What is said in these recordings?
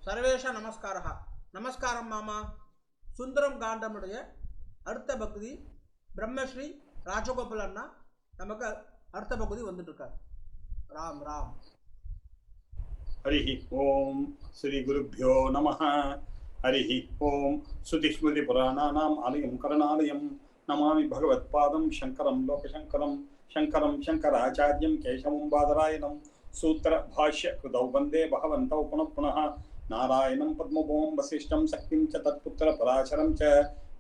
சர்வேஷ நமஸ்காரா. நமஸ்காரம் மாமா. சுந்தரம் காண்டமுடைய அடுத்த பகுதி பிரம்மஸ்ரீ ராஜகோபால் அண்ணா நமக்கு அடுத்த பகுதி வந்துட்டு இருக்கார். ராம் ராம். ஹரி ஓம் ஸ்ரீ குருப்யோ நமஹ. ஹரி ஓம். ஸ்ருதிஸ்மிருதி புராணானாம் ஆலயம் கருணாலயம் நமாமி பகவத்பாதம் சங்கரம் லோகசங்கரம் சங்கரம் சங்கராச்சாரியம் கேசவம் பாதராயணம் சூத்திர பாஷ்ய கிருதௌ வந்தே பகவந்தௌ புனః புனः நாராயணம் பத்மபூம் வசிஷ்டம் சக்திம் ச தத்புத்திர பராசரம் ச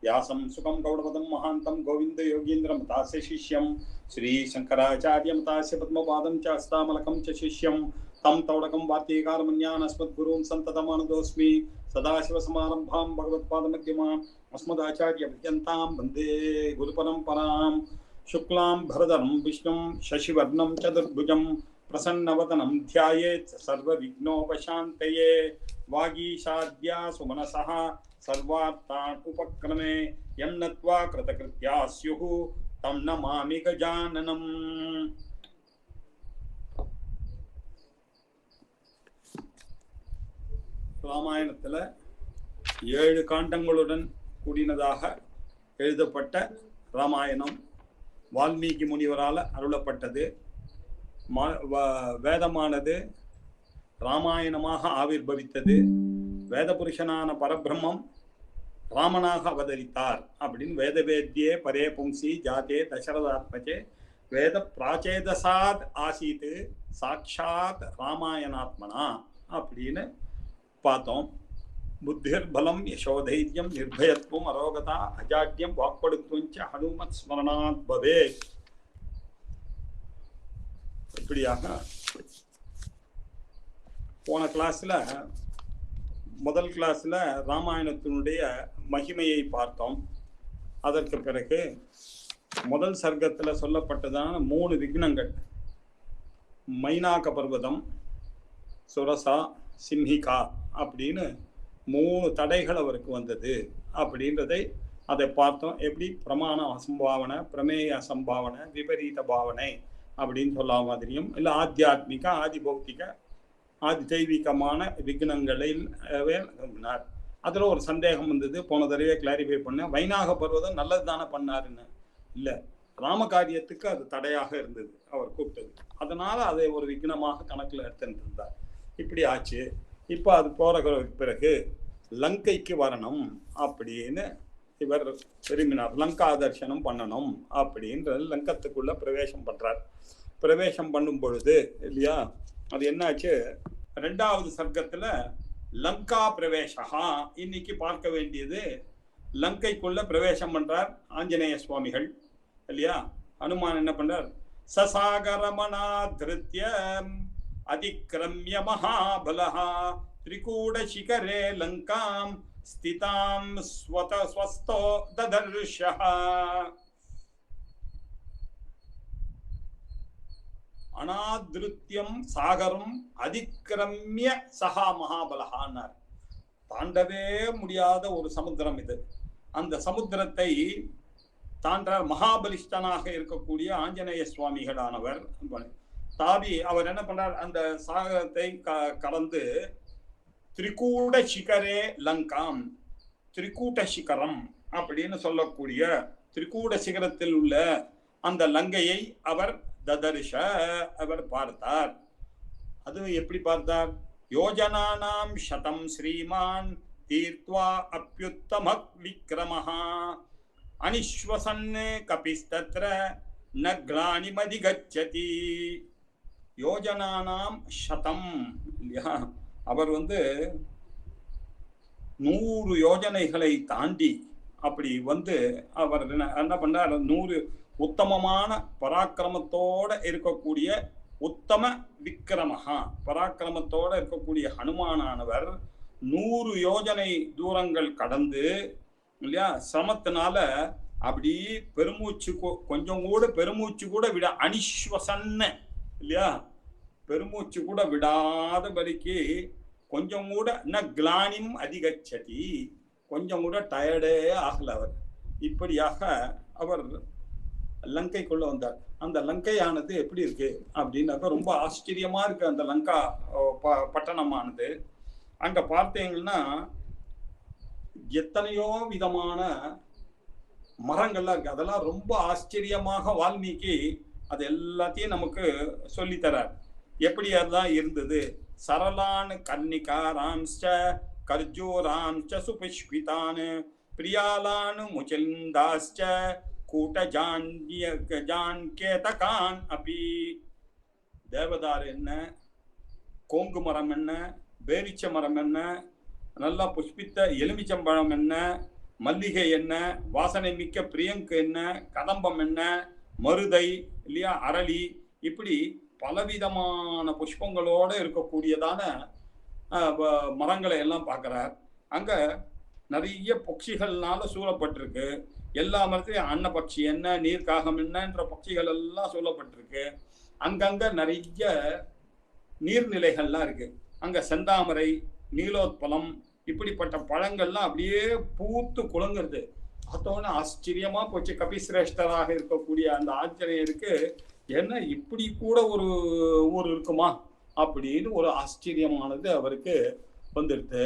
व्यासं सुखं गौडपदं महान्तं गोविन्द योगीन्द्रमतास्य शिष्यं श्री शंकराचार्यमतास्य पद्मपादं च हस्तामलकं च शिष्यं तं तौडकं वार्तिकारमन्यान् अस्मद्गुरून् सन्ततमानतोऽस्मि सदाशिवसमारम्भां भगवत्पादमध्यमाम् अस्मदाचार्यपर्यन्तां वन्दे गुरुपरम्परां. शुक्लां भरधरं विष्णुं शशिवर्णं चतुर्भुजं प्रसन्नवदनं ध्यायेत् सर्वविघ्नोपशान्तये. वागीशाद्या सुमनसः सर्वार्थान् उपक्रमे यं नत्वा कृतकृत्या स्युः तं नमामि गजाननम्. ராமாயணத்தில் 7 காண்டங்களுடன் கூடினதாக எழுதப்பட்ட ராமாயணம் வால்மீகி முனிவரால் அருளப்பட்டது. வேதமானது ராமாயணமாக ஆவிர்பவித்தது. வேதபுருஷனான பரபிரம்மம் ராமனாக அவதரித்தார் அப்படின்னு வேதவேத்யே பரே பும்சி ஜாதே தசரதாத்மஜே வேத பிராச்சேதசாத் ஆசீத் சாட்சாத் ராமாயணாத்மனா அப்படின்னு பார்த்தோம். புத்திர் பலம் யசோதைரியம் நிர்பயத்துவம் அரோகதா அஜாட்யம் வாக்படுத்துவஞ்ச ஹனுமத் ஸ்மரணாத் பவேத். இப்படியாக போன கிளாஸில் முதல் கிளாஸில் ராமாயணத்தினுடைய மகிமையை பார்த்தோம். அதற்கு பிறகு முதல் சர்க்கத்தில் சொல்லப்பட்டதான 3 விக்னங்கள், மைனாக பர்வதம், சுரசா, சிம்ஹிகா அப்படின்னு 3 தடைகள் அவருக்கு வந்தது அப்படின்றதை அதை பார்த்தோம். எப்படி பிரமாண அசம்பாவனை, பிரமேய அசம்பாவனை, விபரீத பாவனை அப்படின்னு சொல்ல மாதிரியும், இல்லை ஆத்தியாத்மிக, ஆதி பௌத்திக, ஆதி தெய்வீகமான விக்னங்களில் அதில் ஒரு சந்தேகம் வந்தது. போன தடவை கிளாரிஃபை பண்ண, வைனாக பர்வதம் நல்லது தானே பண்ணாருன்னு. இல்லை, ராமகாரியத்துக்கு அது தடையாக இருந்தது அவர் கூப்பிட்டது. அதனால அதை ஒரு விக்னமாக கணக்கில் எடுத்துருந்தார். இப்படி ஆச்சு. இப்போ அது போகிற பிறகு லங்கைக்கு வரணும் அப்படின்னு இவர் விரும்பினார். லங்கா தர்சனம் பண்ணணும் அப்படின்றது லங்கத்துக்குள்ள பிரவேசம் பண்றார். பிரவேசம் பண்ணும் பொழுது இல்லையா, அது என்னாச்சு, 2வது சர்க்கத்துல லங்கா பிரவேசா. இன்னைக்கு பார்க்க வேண்டியது லங்கைக்குள்ள பிரவேசம் பண்றார் ஆஞ்சநேய சுவாமிகள் இல்லையா. ஹனுமான் என்ன பண்றார், சசாகரமணா திருத்யம் அதிக்ரம்ய மகாபலஹா திரிகூட சிகரே லங்காம் ஸ்திதாம் ஸ்வஸ்தோ ததர்ஷஹ. அனாதிருத்தியம் சாகரம் அதிக்கிரமிய சகா மகாபலஹான்னார். தாண்டவே முடியாத ஒரு சமுத்திரம் இது. அந்த சமுத்திரத்தை தாண்டார் மகாபலிஷ்டனாக இருக்கக்கூடிய ஆஞ்சநேய சுவாமிகளானவர் தாவி அவர் என்ன பண்றார், அந்த சாகரத்தை கடந்து திரிகூட சிகரே லங்காம், திரிகூட சிகரம் அப்படின்னு சொல்லக்கூடிய திரிகூட சிகரத்தில் உள்ள அந்த லங்கையை அவர் ததர்ஷ, அவர் பார்த்தார். அது எப்படி பார்த்தார், யோஜனானாம் சதம் ஸ்ரீமான் தீர்த்வா அப்யுத்தம விக்ரமஹா அனிஸ்வசன்னே கபிஸ்தத்ர ந கிளானிமதி கச்சதி. யோஜனானாம் சதம் இல்லையா, அவர் 100 யோஜனைகளை தாண்டி அப்படி அவர் என்ன பண்ணார், 100 உத்தமமான பராக்கிரமத்தோட இருக்கக்கூடிய உத்தம விக்ரமஹா, பராக்கிரமத்தோட இருக்கக்கூடிய ஹனுமானானவர் 100 யோஜனை தூரங்கள் கடந்து இல்லையா, சிரமத்தினால அப்படி பெருமூச்சு கொஞ்சம் கூட பெருமூச்சு கூட விட அனிஸ்வசன்ன இல்லையா, பெருமூச்சு கூட விடாதபடிக்கு கொஞ்சம் கூட ந கிளானிம் அதிகச்சதி, கொஞ்சம் கூட டயர்டே ஆகல அவர். இப்படியாக அவர் லங்கைக்குள்ள வந்தார். அந்த லங்கையானது எப்படி இருக்கு அப்படின்னாக்கா ரொம்ப ஆச்சரியமா இருக்கு. அந்த லங்கா பட்டணமானது அங்க பார்த்தீங்கன்னா எத்தனையோ விதமான மரங்கள்லாம் இருக்கு. அதெல்லாம் ரொம்ப ஆச்சரியமாக வால்மீகி அது எல்லாத்தையும் நமக்கு சொல்லி தரார். எப்படி அதெல்லாம் இருந்தது. சரளான் கன்னிகாரான்ச்ச கர்ஜூரான்ச்ச சுபுஷ்பிதான் பிரியாலான் முச்சிந்தாஸ்ச கூட்டஜான்கேதகான் அப்படி. தேவதார் என்ன, கோங்கு மரம் என்ன, பேரிச்ச மரம் என்ன, நல்லா புஷ்பித்த எலுமிச்சம்பழம் என்ன, மல்லிகை என்ன, வாசனை மிக்க பிரியங்கு என்ன, கதம்பம் என்ன, மருதை இல்லையா, அரளி, இப்படி பலவிதமான புஷ்பங்களோட இருக்கக்கூடியதான மரங்களை எல்லாம் பார்க்கிறார். அங்க நிறைய பட்சிகள்னால சூழப்பட்டிருக்கு. எல்லா மரத்திலையும் அன்ன பட்சி என்ன, நீர்க்காகம் என்னன்ற பட்சிகள் எல்லாம் சூழப்பட்டிருக்கு. அங்கங்க நிறைய நீர்நிலைகள்லாம் இருக்கு. அங்க செந்தாமரை, நீலோத்பலம், இப்படிப்பட்ட பழங்கள்லாம் அப்படியே பூத்து குலுங்குறது. பார்த்தோன்னே ஆச்சரியமா போச்சு. கபிசிரேஷ்டராக இருக்கக்கூடிய அந்த ஆச்சரியருக்கு என்ன இப்படி கூட ஒரு ஊர் இருக்குமா அப்படின்னு ஒரு ஆச்சரியமானது அவருக்கு வந்துடுது.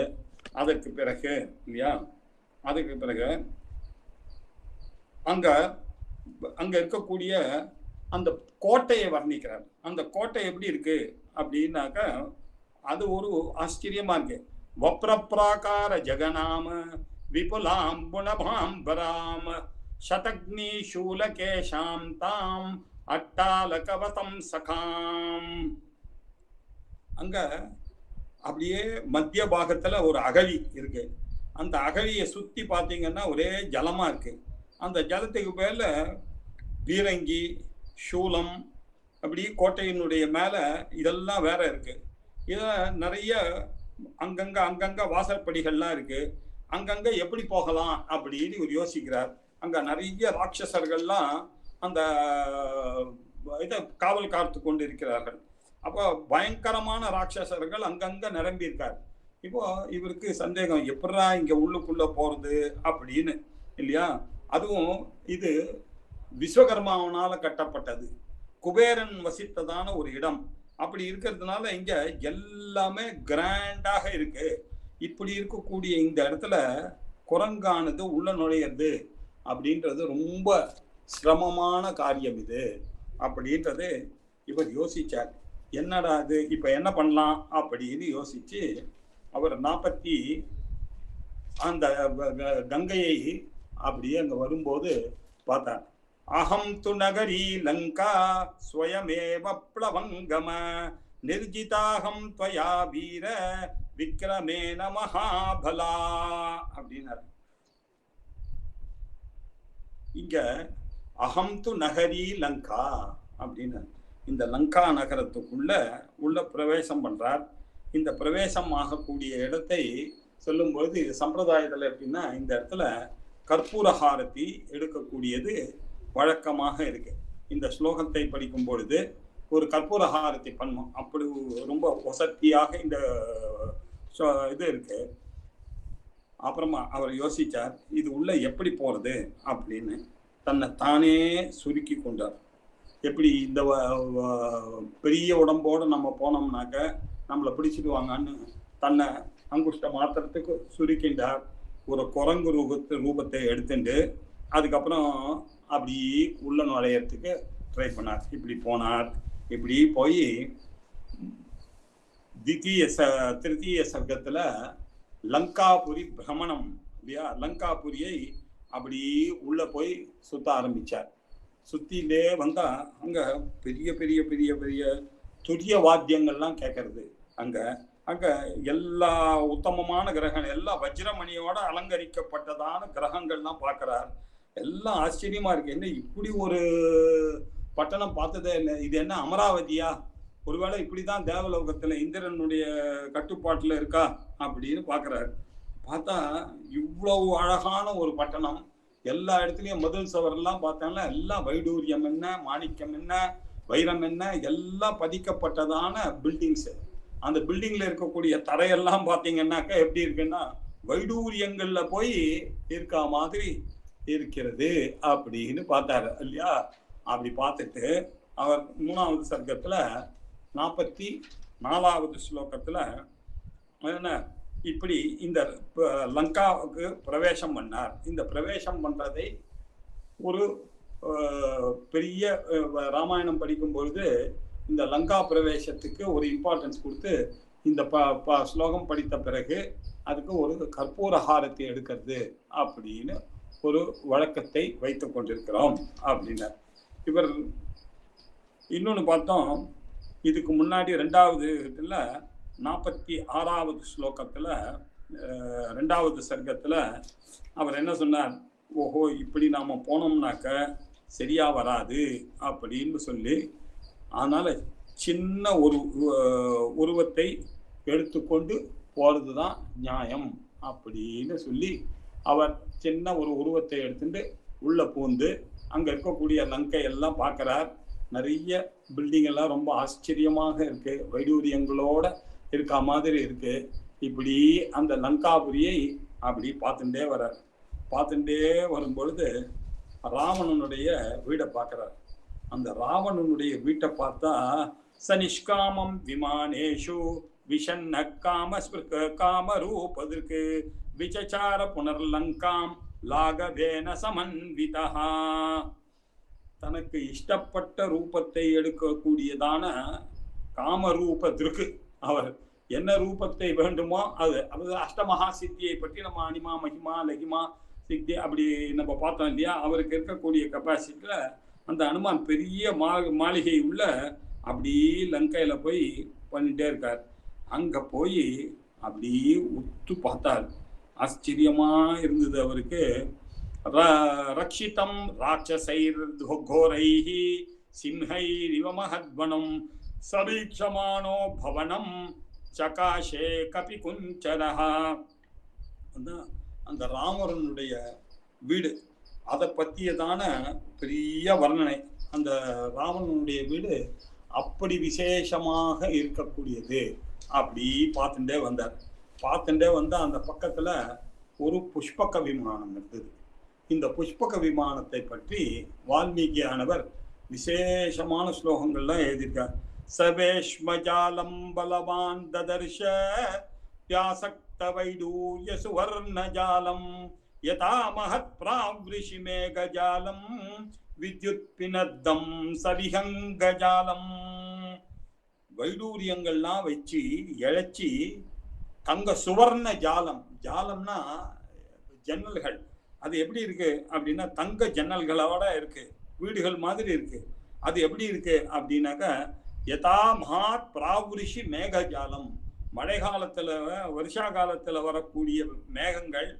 அதற்கு பிறகு இல்லையா, அதுக்கு பிறகு அங்க அங்க இருக்கக்கூடிய அந்த கோட்டையை வர்ணிக்கிறார். அந்த கோட்டை எப்படி இருக்கு அப்படின்னாக்க அது ஒரு ஆச்சரியமா இருக்கு. வப்ரப்ராகார ஜெகநாம விபுலாம் புனபாம்பராம் சதக்னி சூலகேஷாம் தாம் அட்டாலகவதம் சகாம். அங்க அப்படியே மத்திய பாகத்துல ஒரு அகழி இருக்கு. அந்த அகழியை சுத்தி பார்த்தீங்கன்னா ஒரே ஜலமா இருக்கு. அந்த ஜலத்துக்கு மேல பீரங்கி, சூலம், அப்படி கோட்டையினுடைய மேல இதெல்லாம் வேற இருக்கு. இத நிறைய அங்கங்க வாசற்படிகள்லாம் இருக்கு. அங்கங்க எப்படி போகலாம் அப்படின்னு ஒரு யோசிக்கிறார். அங்க நிறைய ராட்சசர்கள்லாம் அந்த இதை காவல் காத்து கொண்டு இருக்கிறார்கள். அப்போ பயங்கரமான ராட்சசர்கள் அங்கங்க நிரம்பி இருக்கார். இப்போ இவருக்கு சந்தேகம், எப்படா இங்க உள்ளுக்குள்ள போறது அப்படின்னு இல்லையா. அதுவும் இது விஸ்வகர்மாவனால கட்டப்பட்டது, குபேரன் வசித்ததான ஒரு இடம். அப்படி இருக்கிறதுனால இங்க எல்லாமே கிராண்டாக இருக்கு. இப்படி இருக்கக்கூடிய இந்த இடத்துல குரங்கானது உள்ள நுழையிறது அப்படின்றது ரொம்ப சிரமமான காரியம் இது அப்படின்றது இவர் யோசிச்சார். என்னடா அது, இப்ப என்ன பண்ணலாம் அப்படின்னு யோசிச்சு அவர் 40 அந்த கங்கையை அப்படியே அங்க வரும்போது பார்த்தார். அகம் து நகரி லங்கா ஸ்வயமேவ ப்ளவங்கம நிர்ஜிதாகம் த்வயா வீர விக்ரமேன மகாபலா அப்படின்னாரு. இங்க அகம் து நகரி லங்கா அப்படின்னு இந்த லங்கா நகரத்துக்குள்ள உள்ள பிரவேசம் பண்றார். இந்த பிரவேசம் ஆகக்கூடிய இடத்தை சொல்லும்போது சம்பிரதாயத்தில் எப்படின்னா, இந்த இடத்துல கற்பூர ஹாரதி எடுக்கக்கூடியது வழக்கமாக இருக்கு. இந்த ஸ்லோகத்தை படிக்கும் பொழுது ஒரு கற்பூர ஹாரதி பண்ணும். அப்படி ரொம்ப வசதியாக இந்த இது இருக்கு. அப்புறமா அவர் யோசிச்சார், இது உள்ள எப்படி போறது அப்படின்னு தன்னை தானே சுருக்கி கொண்டார். எப்படி இந்த பெரிய உடம்போடு நம்ம போனோம்னாக்க நம்மளை பிடிச்சிடுவாங்கன்னு தன்னை அங்குஷ்ட மாத்திரத்துக்கு சுருக்கின்றார். ஒரு குரங்கு ரூபத்தை எடுத்துட்டு அதுக்கப்புறம் அப்படி உள்ள நுழையறதுக்கு ட்ரை பண்ணார். இப்படி போனார். இப்படி போய் திருத்தீய சர்க்கத்துல லங்காபுரி பிரமணம் இல்லையா, லங்காபுரியை அப்படி உள்ள போய் சுத்த ஆரம்பிச்சார். சுத்திலே வந்தா அங்க பெரிய பெரிய பெரிய பெரிய துரிய வாத்தியங்கள்லாம் கேட்கறது. அங்க அங்க எல்லா உத்தமமான கிரகங்கள், எல்லா வஜ்ரமணியோட அலங்கரிக்கப்பட்டதான கிரகங்கள்லாம் பார்க்கிறார். எல்லாம் ஆச்சரியமா இருக்கு. என்ன இப்படி ஒரு பட்டணம் பார்த்ததே இல்லை. இது என்ன அமராவதியா? ஒருவேளை இப்படிதான் தேவலோகத்துல இந்திரனுடைய கட்டுப்பாட்டுல இருக்கா அப்படின்னு பாக்குறாரு. பார்த்தா இவ்வளவு அழகான ஒரு பட்டணம். எல்லா இடத்துலயும் மதில் சவரெல்லாம் பார்த்தாங்கன்னா எல்லாம் வைடூரியம் என்ன, மாணிக்கம் என்ன, வைரம் என்ன, எல்லாம் பதிக்கப்பட்டதான பில்டிங்ஸ். அந்த பில்டிங்ல இருக்கக்கூடிய தரையெல்லாம் பார்த்தீங்கன்னாக்கா எப்படி இருக்குன்னா வைடூரியங்கள்ல போய் இருக்கா மாதிரி இருக்கிறது அப்படின்னு பார்த்தாரு இல்லையா. அப்படி பார்த்துட்டு அவர் 3வது சர்க்கத்துல 44வது ஸ்லோகத்துல என்ன இப்படி இந்த லங்காவுக்கு பிரவேசம் பண்ணார். இந்த பிரவேசம் பண்றதை ஒரு பெரிய ராமாயணம் படிக்கும் பொழுது இந்த லங்கா பிரவேசத்துக்கு ஒரு இம்பார்ட்டன்ஸ் கொடுத்து இந்த ஸ்லோகம் படித்த பிறகு அதுக்கு ஒரு கற்பூர ஹாரத்தை எடுக்கிறது அப்படின்னு ஒரு வழக்கத்தை வைத்துக் கொண்டிருக்கிறோம் அப்படின்னார். இவர் இன்னொன்று பார்த்தோம், இதுக்கு முன்னாடி 2வது இதில் 46வது ஸ்லோகத்தில் 2வது சர்க்கத்தில் அவர் என்ன சொன்னார், ஓஹோ இப்படி நாம் போனோம்னாக்க சரியா வராது அப்படின்னு சொல்லி, அதனால் சின்ன ஒரு உருவத்தை எடுத்துக்கொண்டு போகிறது தான் நியாயம் அப்படின்னு சொல்லி அவர் சின்ன ஒரு உருவத்தை எடுத்துட்டு உள்ளே பூந்து அங்கே இருக்கக்கூடிய லங்கை எல்லாம் பார்க்குறார். நிறைய பில்டிங் எல்லாம் ரொம்ப ஆச்சரியமாக இருக்கு, வைடூரியங்களோட இருக்கா மாதிரி இருக்கு. இப்படி அந்த லங்காபுரியை அப்படி பார்த்துட்டே வர்றார். பார்த்துட்டே வரும்பொழுது ராவணனுடைய வீடை பார்க்குறார். அந்த ராவணனுடைய வீட்டை பார்த்தா சனிஷ்காமம் விமானேஷு விஷன்ன காமஸ்பிருக காமரூபதிற்கு விசச்சார புனர்லங்காம் லாகவேன சமன்விதா. தனக்கு இஷ்டப்பட்ட ரூபத்தை எடுக்கக்கூடியதான காமரூபத்திற்கு அவர் என்ன ரூபத்தை வேண்டுமோ அது அஷ்டமகா சித்தியை பற்றி நம்ம அனிமா மகிமா லகிமா சித்தி அப்படி நம்ம பார்த்தோம் இல்லையா. அவருக்கு இருக்கக்கூடிய கெப்பாசிட்டியில் அந்த அனுமான் பெரிய மாளிகை உள்ள அப்படி லங்கையில போய் பண்ணிட்டே இருக்கார். அங்க போய் அப்படி உத்து பார்த்தார். ஆச்சரியமா இருந்தது அவருக்கு. ரக்ஷிதம் ராட்சசைர் கோரைஹி சிம்ஹைரிவ மஹத்வனம் சரீட்சமானோ பவனம் சகாஷே கபி குஞ்சரஹா. அந்த ராமரனுடைய வீடு அதை பற்றியதான பெரிய வர்ணனை. அந்த ராவணனுடைய வீடு அப்படி விசேஷமாக இருக்கக்கூடியது. அப்படி பார்த்துட்டே வந்தார். பார்த்துட்டே வந்த அந்த பக்கத்துல ஒரு புஷ்பக விமானம் இருந்தது. இந்த புஷ்பக விமானத்தை பற்றி வால்மீகியானவர் விசேஷமான ஸ்லோகங்கள்லாம் எழுதியிருக்கார். சவேஷ்மஜாலம் பலவான் ததர்ஷ வியாசக்த வைடூர்ய சுவர்ணஜாலம் யதா மஹத் பிராவ்ரிஷி மேகஜாலம் வித்யுத் பினத்தம் சவிஹங்கஜாலம். வைடூரியங்கள்லாம் வச்சு இழைச்சி தங்க சுவர்ண ஜாலம். ஜாலம்னா ஜன்னல்கள். அது எப்படி இருக்கு அப்படின்னா தங்க ஜன்னல்களோட இருக்கு, வீடுகள் மாதிரி இருக்கு. அது எப்படி இருக்கு அப்படின்னாக்கா யதா மஹாத் பிராவுரிஷி மேகஜாலம். மழை காலத்துல வருஷா காலத்துல வரக்கூடிய மேகங்கள்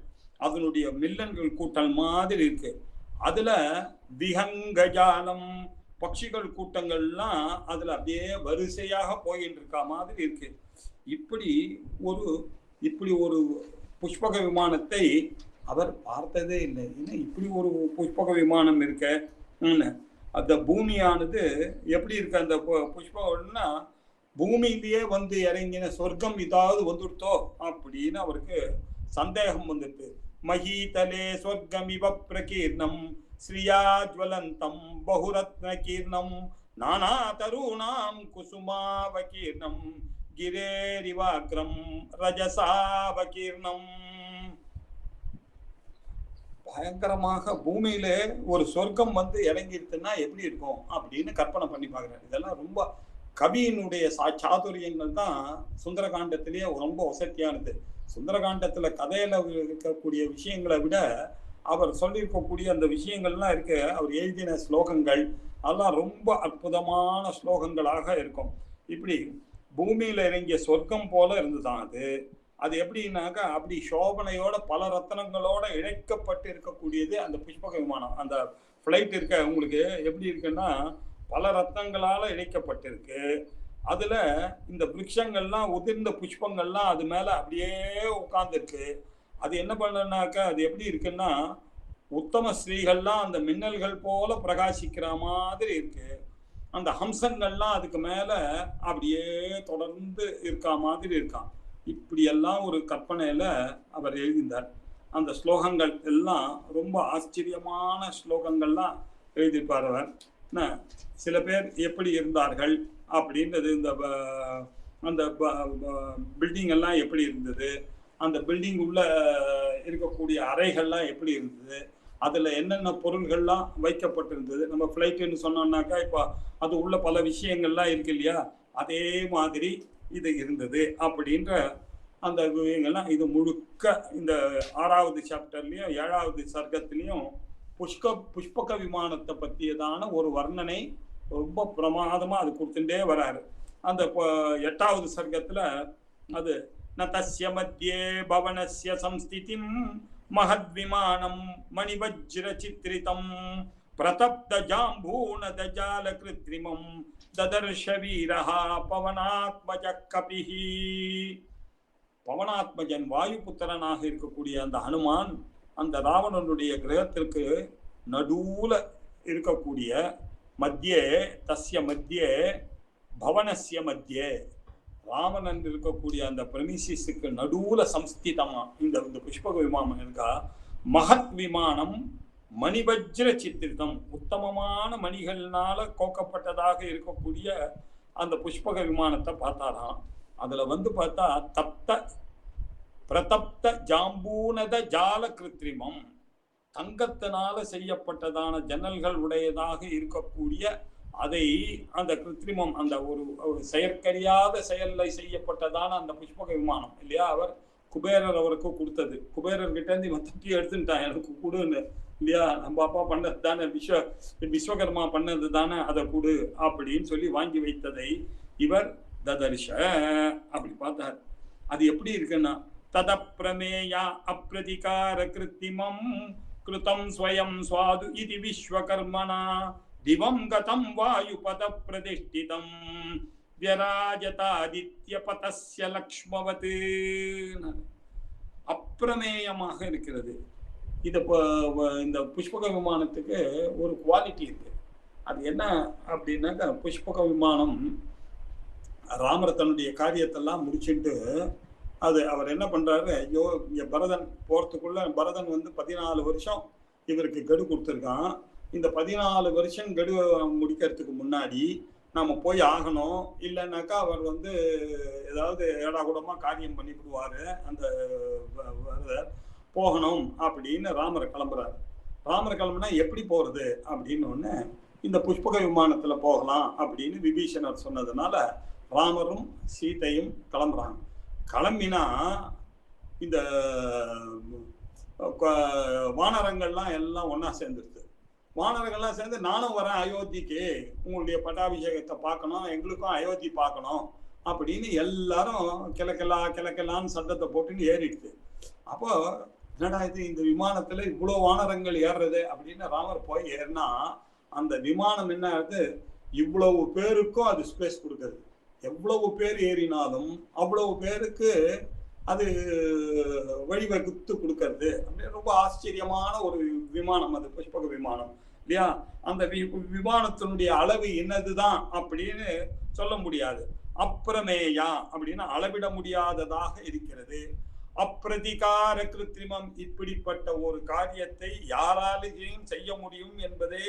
அதனுடைய மில்லன்கள் கூட்டல் மாதிரி இருக்கு. அதுல விஹங்கஜாலம் பட்சிகள் கூட்டங்கள்லாம் அதுல அப்படியே வரிசையாக போயிட்டு இருக்கா மாதிரி இருக்கு. இப்படி ஒரு புஷ்பக விமானத்தை அவர் பார்த்ததே இல்லை. ஏன்னா இப்படி ஒரு புஷ்பக விமானம் இருக்க. அந்த பூமியானது எப்படி இருக்கு, அந்த புஷ்பகம்னா பூமியிலேயே வந்து இறங்கின சொர்க்கம் இதாவது வந்துடுத்தோ அப்படின்னு அவருக்கு சந்தேகம் வந்துட்டு. மஹீதலே சொர்க்கமிவ பிரகீர்ணம் ஸ்ரீயாஜ்வலந்தம் பகுரத்ன கீர்ணம் நானா தருணாம் குசுமாவகீர்ணம் கிரேரிவாக்ரம் ரஜசாவகீர்ணம். பயங்கரமாக பூமியில ஒரு சொர்க்கம் வந்து இறங்கிடுதுன்னா எப்படி இருக்கும் அப்படின்னு கற்பனை பண்ணி பார்க்குறாரு. இதெல்லாம் ரொம்ப கவியினுடைய சாதுரியங்கள் தான் சுந்தரகாண்டத்திலேயே ரொம்ப வசதியானது. சுந்தரகாண்டத்துல கதையில இருக்கக்கூடிய விஷயங்களை விட அவர் சொல்லியிருக்கக்கூடிய அந்த விஷயங்கள்லாம் இருக்கு. அவர் எழுதின ஸ்லோகங்கள் அதெல்லாம் ரொம்ப அற்புதமான ஸ்லோகங்களாக இருக்கும். இப்படி பூமியில இறங்கிய சொர்க்கம் போல இருந்துதான் அது. அது எப்படின்னாக்கா அப்படி சோபனையோட பல ரத்தனங்களோட இழைக்கப்பட்டு இருக்கக்கூடியது அந்த புஷ்பக விமானம். அந்த ஃப்ளைட் இருக்க உங்களுக்கு எப்படி இருக்குன்னா பல ரத்னங்களால இழைக்கப்பட்டிருக்கு. அதுல இந்த விருட்சங்கள்லாம் உதிர்ந்த புஷ்பங்கள்லாம் அது மேல அப்படியே உட்கார்ந்துருக்கு. அது என்ன பண்ணனாக்கா அது எப்படி இருக்குன்னா உத்தம ஸ்ரீகள்லாம் அந்த மின்னல்கள் போல பிரகாசிக்கிற மாதிரி இருக்கு. அந்த ஹம்சங்கள்லாம் அதுக்கு மேல அப்படியே தொடர்ந்து இருக்கா மாதிரி இருக்கான். இப்படியெல்லாம் ஒரு கற்பனையில அவர் எழுதினார். அந்த ஸ்லோகங்கள் எல்லாம் ரொம்ப ஆச்சரியமான ஸ்லோகங்கள்லாம் எழுதியிருப்பார் அவர். சில பேர் எப்படி இருந்தார்கள் அப்படின்றது, இந்த அந்த பில்டிங் எல்லாம் எப்படி இருந்தது, அந்த பில்டிங் உள்ள இருக்கக்கூடிய அறைகள்லாம் எப்படி இருந்தது, அதுல என்னென்ன பொருள்கள்லாம் வைக்கப்பட்டிருந்தது. நம்ம ஃப்ளைட்டுன்னு சொன்னோம்னாக்கா இப்போ அது உள்ள பல விஷயங்கள்லாம் இருக்கு இல்லையா, அதே மாதிரி இது இருந்தது அப்படின்ற அந்த விஷயங்கள்லாம் இது முழுக்க இந்த 6வது சாப்டர்லயும் 7வது சர்க்கத்திலையும் புஷ்பக விமானத்தை பற்றியதான ஒரு வர்ணனை ரொம்ப பிரமாதமா அது கொடுத்துட்டே வராரு. அந்த 8வது சர்க்கத்துல அது நதஸ்ய மத்தியே பவனஸ்ய சம்ஸ்திதிம் மஹத் விமானம் மணிவஜ்ர சித்ரிதம் பிரதப்த ஜாம்பூனத ஜால கிருத்ரிமம் ததர்ஷ வீரஹ பவனாத்மஜ கபிஹி. பவனாத்மஜன் வாயுபுத்திரனாக இருக்கக்கூடிய அந்த ஹனுமான் அந்த ராவணனுடைய கிரகத்திற்கு நடுவுல இருக்கக்கூடிய மத்தியே தஸ்ய மத்தியே பவனஸ்ய மத்தியே ராவணன் இருக்கக்கூடிய அந்த பிரமிசிஸுக்கு நடுவுல சம்ஸ்திதமா இந்த புஷ்பக விமானம் இருக்கா. மகத் விமானம் மணிவஜ்ர சித்திரிதம் உத்தமமான மணிகள்னால கோக்கப்பட்டதாக இருக்கக்கூடிய அந்த புஷ்பக விமானத்தை பார்த்தாராம். அதுல பார்த்தா தப்த பிரதப்த ஜாம்பூனத ஜால கிருத்ரிமம் தங்கத்தினால செய்யப்பட்டதான ஜன்னல்கள் உடையதாக இருக்கக்கூடிய அதை அந்த கிருத்ரிமம் அந்த ஒரு செயற்கரியாத செயல்ல செய்யப்பட்டதான அந்த புஷ்பக விமானம் இல்லையா, அவர் குபேரர் அவருக்கு கொடுத்தது. குபேரர்கிட்ட இருந்து இவன் தட்டி எடுத்துட்டான், எனக்கு கொடுன்னு இல்லையா, நம்ம அப்பா பண்ணது தானே, விஸ்வகர்மா பண்ணது தானே, அதை கொடு அப்படின்னு சொல்லி வாங்கி வைத்ததை இவர் ததர்ஷ அப்படி பார்த்தார். அது எப்படி இருக்குன்னா ததப்ரமேயா அப்ரதிகார கிருத்திமம் கிருதம் ஸ்வயம் சுவாது இது விஸ்வகர்மனா திவம் கதம் வாயுபத பிரதிஷ்டிதம் வியராஜதாதித்ய பதஸ்ய லக்ஷ்மவத். அப்பிரமேயமாக இருக்கிறது. இந்த புஷ்பக விமானத்துக்கு ஒரு குவாலிட்டி இருக்கு. அது என்ன அப்படின்னாக்கா, புஷ்பக விமானம் ராமர் தன்னுடைய காரியத்தெல்லாம் முடிச்சுட்டு அது அவர் என்ன பண்றாரு, ஐயோ இங்க பரதன் போறதுக்குள்ள பரதன் 14 வருஷம் இவருக்கு கெடு கொடுத்துருக்கான். இந்த 14 வருஷம் கெடு முடிக்கிறதுக்கு முன்னாடி நாம போய் ஆகணும், இல்லைன்னாக்கா அவர் ஏதாவது ஏடாகூடமா காரியம் பண்ணிவிடுவாரு, அந்த போகணும் அப்படின்னு ராமர் கிளம்புறாரு. ராமர் கிளம்புனா எப்படி போறது அப்படின்னு ஒண்ணு, இந்த புஷ்பக விமானத்துல போகலாம் அப்படின்னு விபீஷணர் சொன்னதுனால ராமரும் சீதையும் கிளம்புறாங்க. கிளம்பினா இந்த வானரங்கள்லாம் எல்லாம் ஒன்னா சேர்ந்துருது. வானரங்கள்லாம் சேர்ந்து நானும் வரேன் அயோத்திக்கு, உங்களுடைய பட்டாபிஷேகத்தை பார்க்கணும், எங்களுக்கும் அயோத்தி பார்க்கணும் அப்படின்னு எல்லாரும் கிழக்கெல்லான்னு சத்தத்தை போட்டுன்னு ஏறிடுது. அப்போ என்னடா இது, இந்த விமானத்துல இவ்வளவு வானரங்கள் ஏறுறது அப்படின்னு ராமர் போய் ஏறினா அந்த விமானம் என்ன ஆகுது, இவ்வளவு பேருக்கும் அது ஸ்பேஸ் கொடுக்குறது. எவ்வளவு பேர் ஏறினாலும் அவ்வளவு பேருக்கு அது வழிவகுத்து கொடுக்கறது. அப்படியே ரொம்ப ஆச்சரியமான ஒரு விமானம் அது புஷ்பக விமானம் இல்லையா. அந்த விமானத்தினுடைய அளவு என்னதுதான் அப்படின்னு சொல்ல முடியாது. அப்பிரமேயா அப்படின்னா அளவிட முடியாததாக இருக்கிறது. அப்பிரதிகார கிருத்திரிமம், இப்படிப்பட்ட ஒரு காரியத்தை யாராலையும் செய்ய முடியும் என்பதே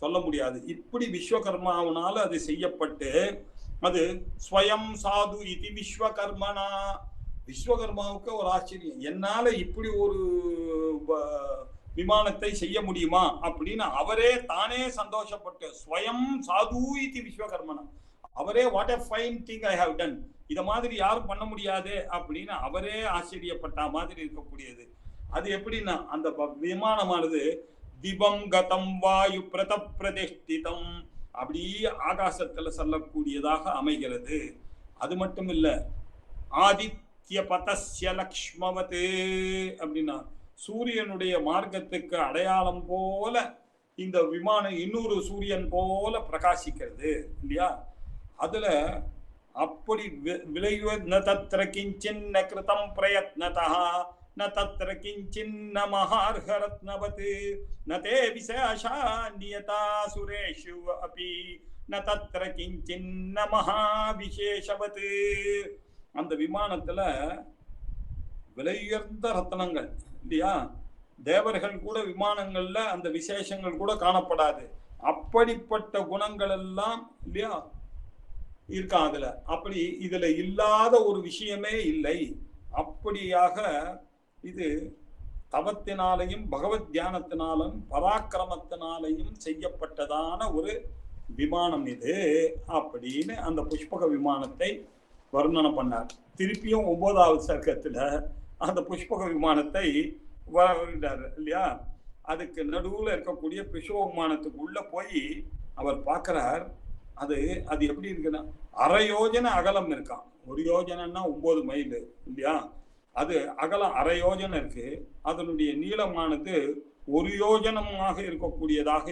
சொல்ல முடியாது. இப்படி விஸ்வகர்மாவனால அது செய்யப்பட்டு அது ஸ்வயம் சாது இது விஸ்வகர்மனா. விஸ்வகர்மாவுக்கு ஒரு ஆச்சரியம், என்னால இப்படி ஒரு விமானத்தை செய்ய முடியுமா அப்படின்னு அவரே தானே சந்தோஷப்பட்டு ஸ்வயம் சாது இது விஸ்வகர்மனா, அவரே what a fine thing I have done, இத மாதிரி யாரும் பண்ண முடியாது அப்படின்னு அவரே ஆச்சரியப்பட்ட மாதிரி இருக்கக்கூடியது. அது எப்படின்னா அந்த விமானமானது திபம் கதம் வாயு பிரத பிரதிஷ்டிதம் அப்படியே ஆகாசத்துல செல்லக்கூடியதாக அமைகிறது. அது மட்டும் இல்ல, ஆதித்ய பதஸ்ய லக்ஷ்மவத் அப்படின்னா சூரியனுடைய மார்க்கத்துக்கு அடையாளம் போல இந்த விமானம் இன்னொரு சூரியன் போல பிரகாசிக்கிறது இல்லையா. அதுல அப்படி விளைவ தத்ர கிஞ்சின்ன கிருதம் பிரயத்னதா ந தத்ர கிஞ்சின்ன மஹார்ஹரத்னவத் ந தே விசேஷா நியதா சுரேஷு அபி ந தத்ர கிஞ்சின்ன மஹாவிசேஷவத். அந்த விமானத்துல விலையுயர்ந்த ரத்னங்கள் இல்லையா, தேவர்கள் கூட விமானங்கள்ல அந்த விசேஷங்கள் கூட காணப்படாது. அப்படிப்பட்ட குணங்கள் எல்லாம் இல்லையா இருக்கா அதுல. அப்படி இதுல இல்லாத ஒரு விஷயமே இல்லை அப்படியாக இது தவத்தினாலையும் பகவத் தியானத்தினாலும் பராக்கிரமத்தினாலையும் செய்யப்பட்டதான ஒரு விமானம் இது அப்படின்னு அந்த புஷ்பக விமானத்தை வர்ணனை பண்ணார். திருப்பியும் 9வது சர்க்கத்துல அந்த புஷ்பக விமானத்தை வருகிறார் இல்லையா. அதுக்கு நடுவுல இருக்கக்கூடிய புஷ்பக விமானத்துக்கு உள்ள போய் அவர் பார்க்கிறார். அது எப்படி இருக்குன்னா, அரை யோஜனை அகலம் இருக்கான். 1 யோஜனைன்னா 9 மைல் இல்லையா. அது அகலம் அரை யோஜனை இருக்கு. அதனுடைய நீளமானது 1 யோஜனமாக இருக்கக்கூடியதாக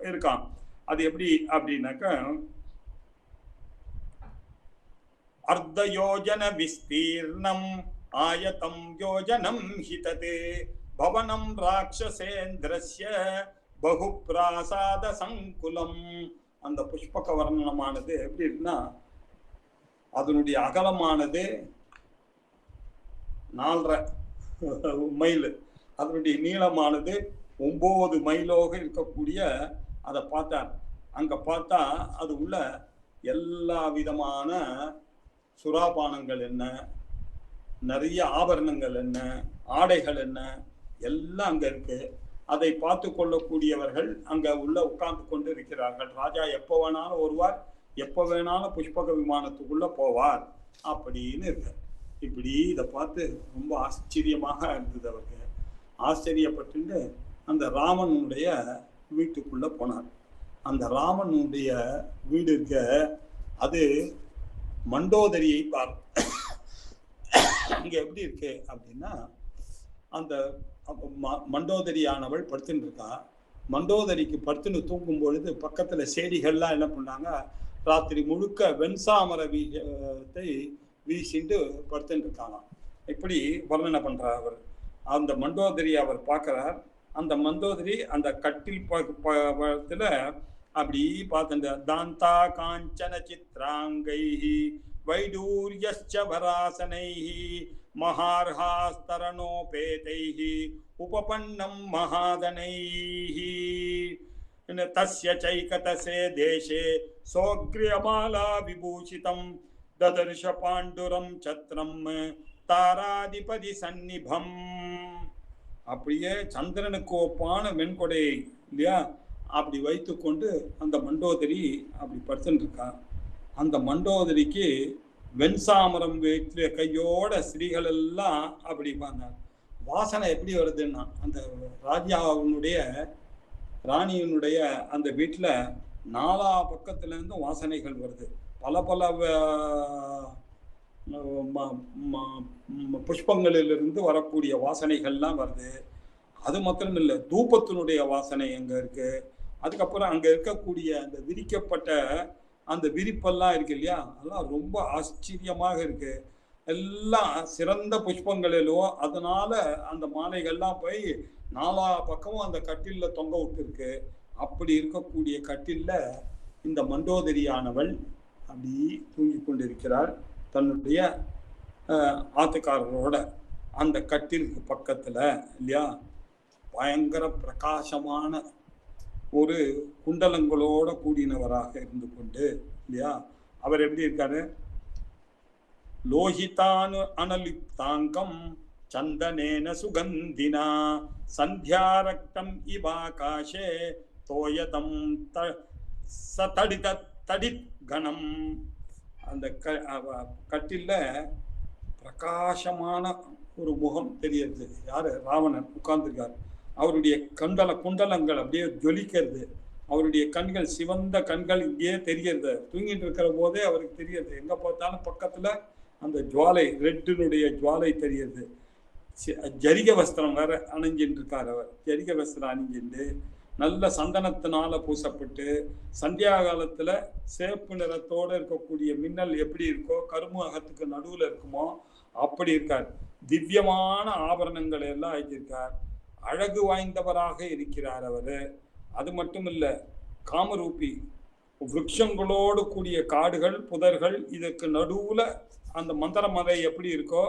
இருக்கான். அது எப்படி அப்படின்னாக்க, அர்த்த யோஜன விஸ்தீர்ணம் ஆயதம் யோஜனம் ஹிததே பவனம் ராட்சசேந்திரஸ்ய பகு பிராசாத சங்குலம். அந்த புஷ்பக வர்ணனமானது எப்படி இருக்குன்னா, அதனுடைய அகலமானது 4.5 மைல், அதனுடைய நீளமானது 9 மைலோக இருக்கக்கூடிய அதை பார்த்தார். அங்க பார்த்தா அது உள்ள எல்லா விதமான சுறாபானங்கள் என்ன, நிறைய ஆபரணங்கள் என்ன, ஆடைகள் என்ன, எல்லாம் அங்க இருக்கு. அதை பார்த்து கொள்ளக்கூடியவர்கள் அங்க உள்ள உட்கார்ந்து கொண்டு இருக்கிறார்கள். ராஜா எப்போ வேணாலும் வருவார், எப்போ வேணாலும் புஷ்பக விமானத்துக்குள்ள போவார் அப்படின்னு இருக்கு. இப்படி இதை பார்த்து ரொம்ப ஆச்சரியமாக இருந்தது அவருக்கு. ஆச்சரியப்பட்டு அந்த ராமனுடைய வீட்டுக்குள்ள போனார். அந்த ராமனுடைய வீடு இருக்க, அது மண்டோதரியை பார். அங்க எப்படி இருக்கு அப்படின்னா, அந்த மண்டோதரியானவள் படுத்துன்னு இருக்கா. மண்டோதரிக்கு படுத்துன்னு தூங்கும் பொழுது பக்கத்துல செடிகள்லாம் என்ன பண்ணாங்க, ராத்திரி முழுக்க வெண்சாமர வீசத்தை வீசிட்டு படுத்துன்னு இருக்காங்க. இப்படி வர்ணனை பண்றார் அவர். அந்த மண்டோதரி அவர் பார்க்கிறார். அந்த மண்டோதரி அந்த கட்டில் பக்கத்துல அப்படி பார்த்து, தாந்தா காஞ்சன சித்ராங்கை வைடூர்யஸ்ச வராசனைஹி மஹார்ஹாஸ்தரணோபேதைஹி உபபன்னம் மகாதனைஹி தஸ்ய சைகதசே தேசே சோக்ரியமாலா விபூஷிதம் ததர்ஷ பாண்டுரம் சத்ரம் தாராதிபதி சந்நிபம். அப்படியே சந்திரனுக்கு ஒப்பான வெண்கொடை இல்லையா, அப்படி வைத்து கொண்டு அந்த மண்டோதரி அப்படி படுத்துட்டு இருக்கா. அந்த மண்டோதரிக்கு வெண்சாமரம் வீட்டில கையோட ஸ்திரீகள் எல்லாம் அப்படி பார்த்தாங்க. வாசனை எப்படி வருதுன்னா, அந்த ராஜாவினுடைய ராணியினுடைய அந்த வீட்டுல 4 பக்கத்துல இருந்தும் வாசனைகள் வருது. பல பல புஷ்பங்களிலிருந்து வரக்கூடிய வாசனைகள்லாம் வருது. அது மாத்திரம் இல்லை, தூபத்தினுடைய வாசனை அங்க இருக்கு. அதுக்கப்புறம் அங்க இருக்கக்கூடிய அந்த விரிக்கப்பட்ட அந்த விரிப்பெல்லாம் இருக்கு இல்லையா, அதெல்லாம் ரொம்ப ஆச்சரியமாக இருக்கு. எல்லாம் சிறந்த புஷ்பங்களிலோ, அதனால அந்த மாலைகள்லாம் போய் 4 பக்கமும் அந்த கட்டில்ல தொங்க விட்டு இருக்கு. அப்படி இருக்கக்கூடிய கட்டில்ல இந்த மண்டோதரியானவள் அப்படி தூங்கி கொண்டிருக்கிறாள் தன்னுடைய ஆத்துக்காரரோட. அந்த கட்டிலுக்கு பக்கத்துல இல்லையா, பயங்கர பிரகாசமான ஒரு குண்டலங்களோட கூடினவராக இருந்து கொண்டு இல்லையா, அவர் எப்படி இருக்காரு, லோஹிதானு அனலிப்தாங்கம் சந்தனேன சுகந்தினா சந்தியாரக்தம் இவாகாஷே தோயதம் சதடித தடித் கணம். அந்த கட்டில பிரகாசமான ஒரு முகம் தெரியுது. யாரு, ராவணன் உட்கார்ந்துருக்காரு. அவருடைய குண்டலங்கள் அப்படியே ஜொலிக்கிறது. அவருடைய கண்கள், சிவந்த கண்கள் இங்கேயே தெரிகிறது. தூங்கிட்டு இருக்கிற போதே அவருக்கு தெரியுது. எங்க பார்த்தாலும் பக்கத்துல அந்த ஜுவாலை, ரெட்டினுடைய ஜுவாலை தெரியுது. ஜரிக வஸ்திரம் வேற அணிஞ்சிட்டு இருக்கார் அவர். ஜரிக வஸ்திரம் அணிஞ்சிட்டு நல்ல சந்தனத்தினால பூசப்பட்டு, சந்தியா காலத்துல சேப்பு நிறத்தோட இருக்கக்கூடிய மின்னல் எப்படி இருக்கோ, கருமுகத்துக்கு நடுவுல இருக்குமோ அப்படி இருக்கார். திவ்யமான ஆபரணங்கள் எல்லாம் அழிஞ்சிருக்கார். அழகு வாய்ந்தவராக இருக்கிறார் அவரு. அது மட்டும் இல்ல, காமரூபி, விருட்சங்களோடு கூடிய காடுகள், புதர்கள், இதுக்கு நடுவுல அந்த மந்திரமலை எப்படி இருக்கோ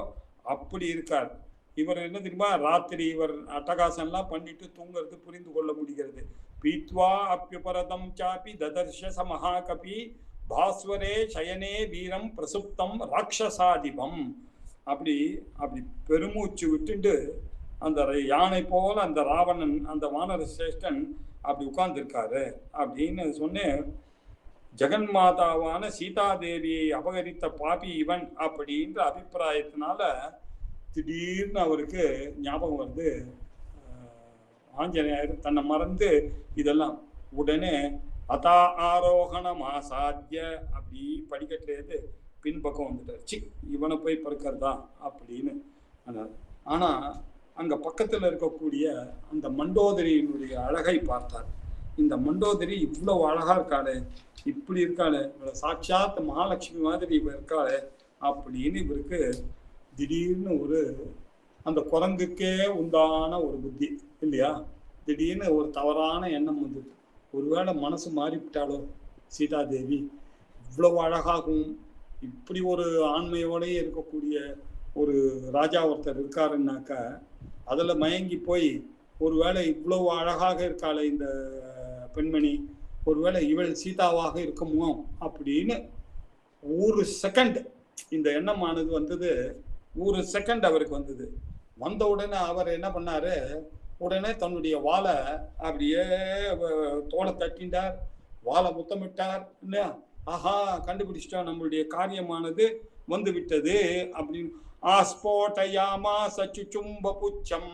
அப்படி இருக்கார். இவர் என்ன தெரியுமா, ராத்திரி இவர் அட்டகாசம்லாம் பண்ணிட்டு தூங்குறது புரிந்து கொள்ள முடிகிறது. பீத்வா அப்யுபரதம் சாப்பி ததர்ஷ மகாகபி பாஸ்வரே சயனே வீரம் பிரசுப்தம் ராட்சசாதிபம். அப்படி அப்படி பெருமூச்சு விட்டுண்டு அந்த யானை போல அந்த ராவணன் அந்த வானர சிரேஷ்டன் அப்படி உட்கார்ந்துருக்காரு அப்படின்னு சொன்னேன். ஜெகன்மாதாவான சீதாதேவியை அபகரித்த பாபி இவன் அப்படின்ற அபிப்பிராயத்தினால திடீர்னு அவருக்கு ஞாபகம் வருது. ஆஞ்சநேயர் தன்னை மறந்து இதெல்லாம் உடனே அதா ஆரோகணம் ஆசாத்திய அப்படி படிக்கட்டுலேருந்து பின்பக்கம் வந்துட்டார். சி இவனை போய் பறக்கிறதா அப்படின்னு. ஆனா அங்க பக்கத்துல இருக்கக்கூடிய அந்த மண்டோதரியினுடைய அழகை பார்த்தார். இந்த மண்டோதரி இவ்வளவு அழகா இருக்காளே, இப்படி இருக்காளே, சாட்சாத் மகாலட்சுமி மாதிரி இவ இருக்காளே அப்படின்னு இவருக்கு திடீர்னு ஒரு அந்த குரங்குக்கே உண்டான ஒரு புத்தி இல்லையா, திடீர்னு ஒரு தவறான எண்ணம் வந்தது. ஒருவேளை மனசு மாறிவிட்டாலோ சீதாதேவி, இவ்வளவு அழகாகவும் இப்படி ஒரு ஆண்மையோடயே இருக்கக்கூடிய ஒரு ராஜா ஒருத்தர் இருக்காருன்னாக்கா அதுல மயங்கி போய் ஒருவேளை இவ்வளவு அழகாக இருக்காளே இந்த பெண்மணி, ஒருவேளை இவள் சீதாவாக இருக்குமோ அப்படின்னு ஒரு செகண்ட் இந்த எண்ணமானது வந்தது. ஒரு செகண்ட் அவருக்கு வந்தது. வந்த உடனே அவர் என்ன பண்ணாரு, உடனே தன்னுடைய வாளை அப்படியே தோலை தட்டிண்டார், வாளை முத்தமிட்டார் இல்லையா. ஆஹா, கண்டுபிடிச்சிட்டோம், நம்மளுடைய காரியமானது வந்து விட்டது அப்படின்னு. ஆஸ்போட்டயாமா சச்சுச்சும்ப புச்சம்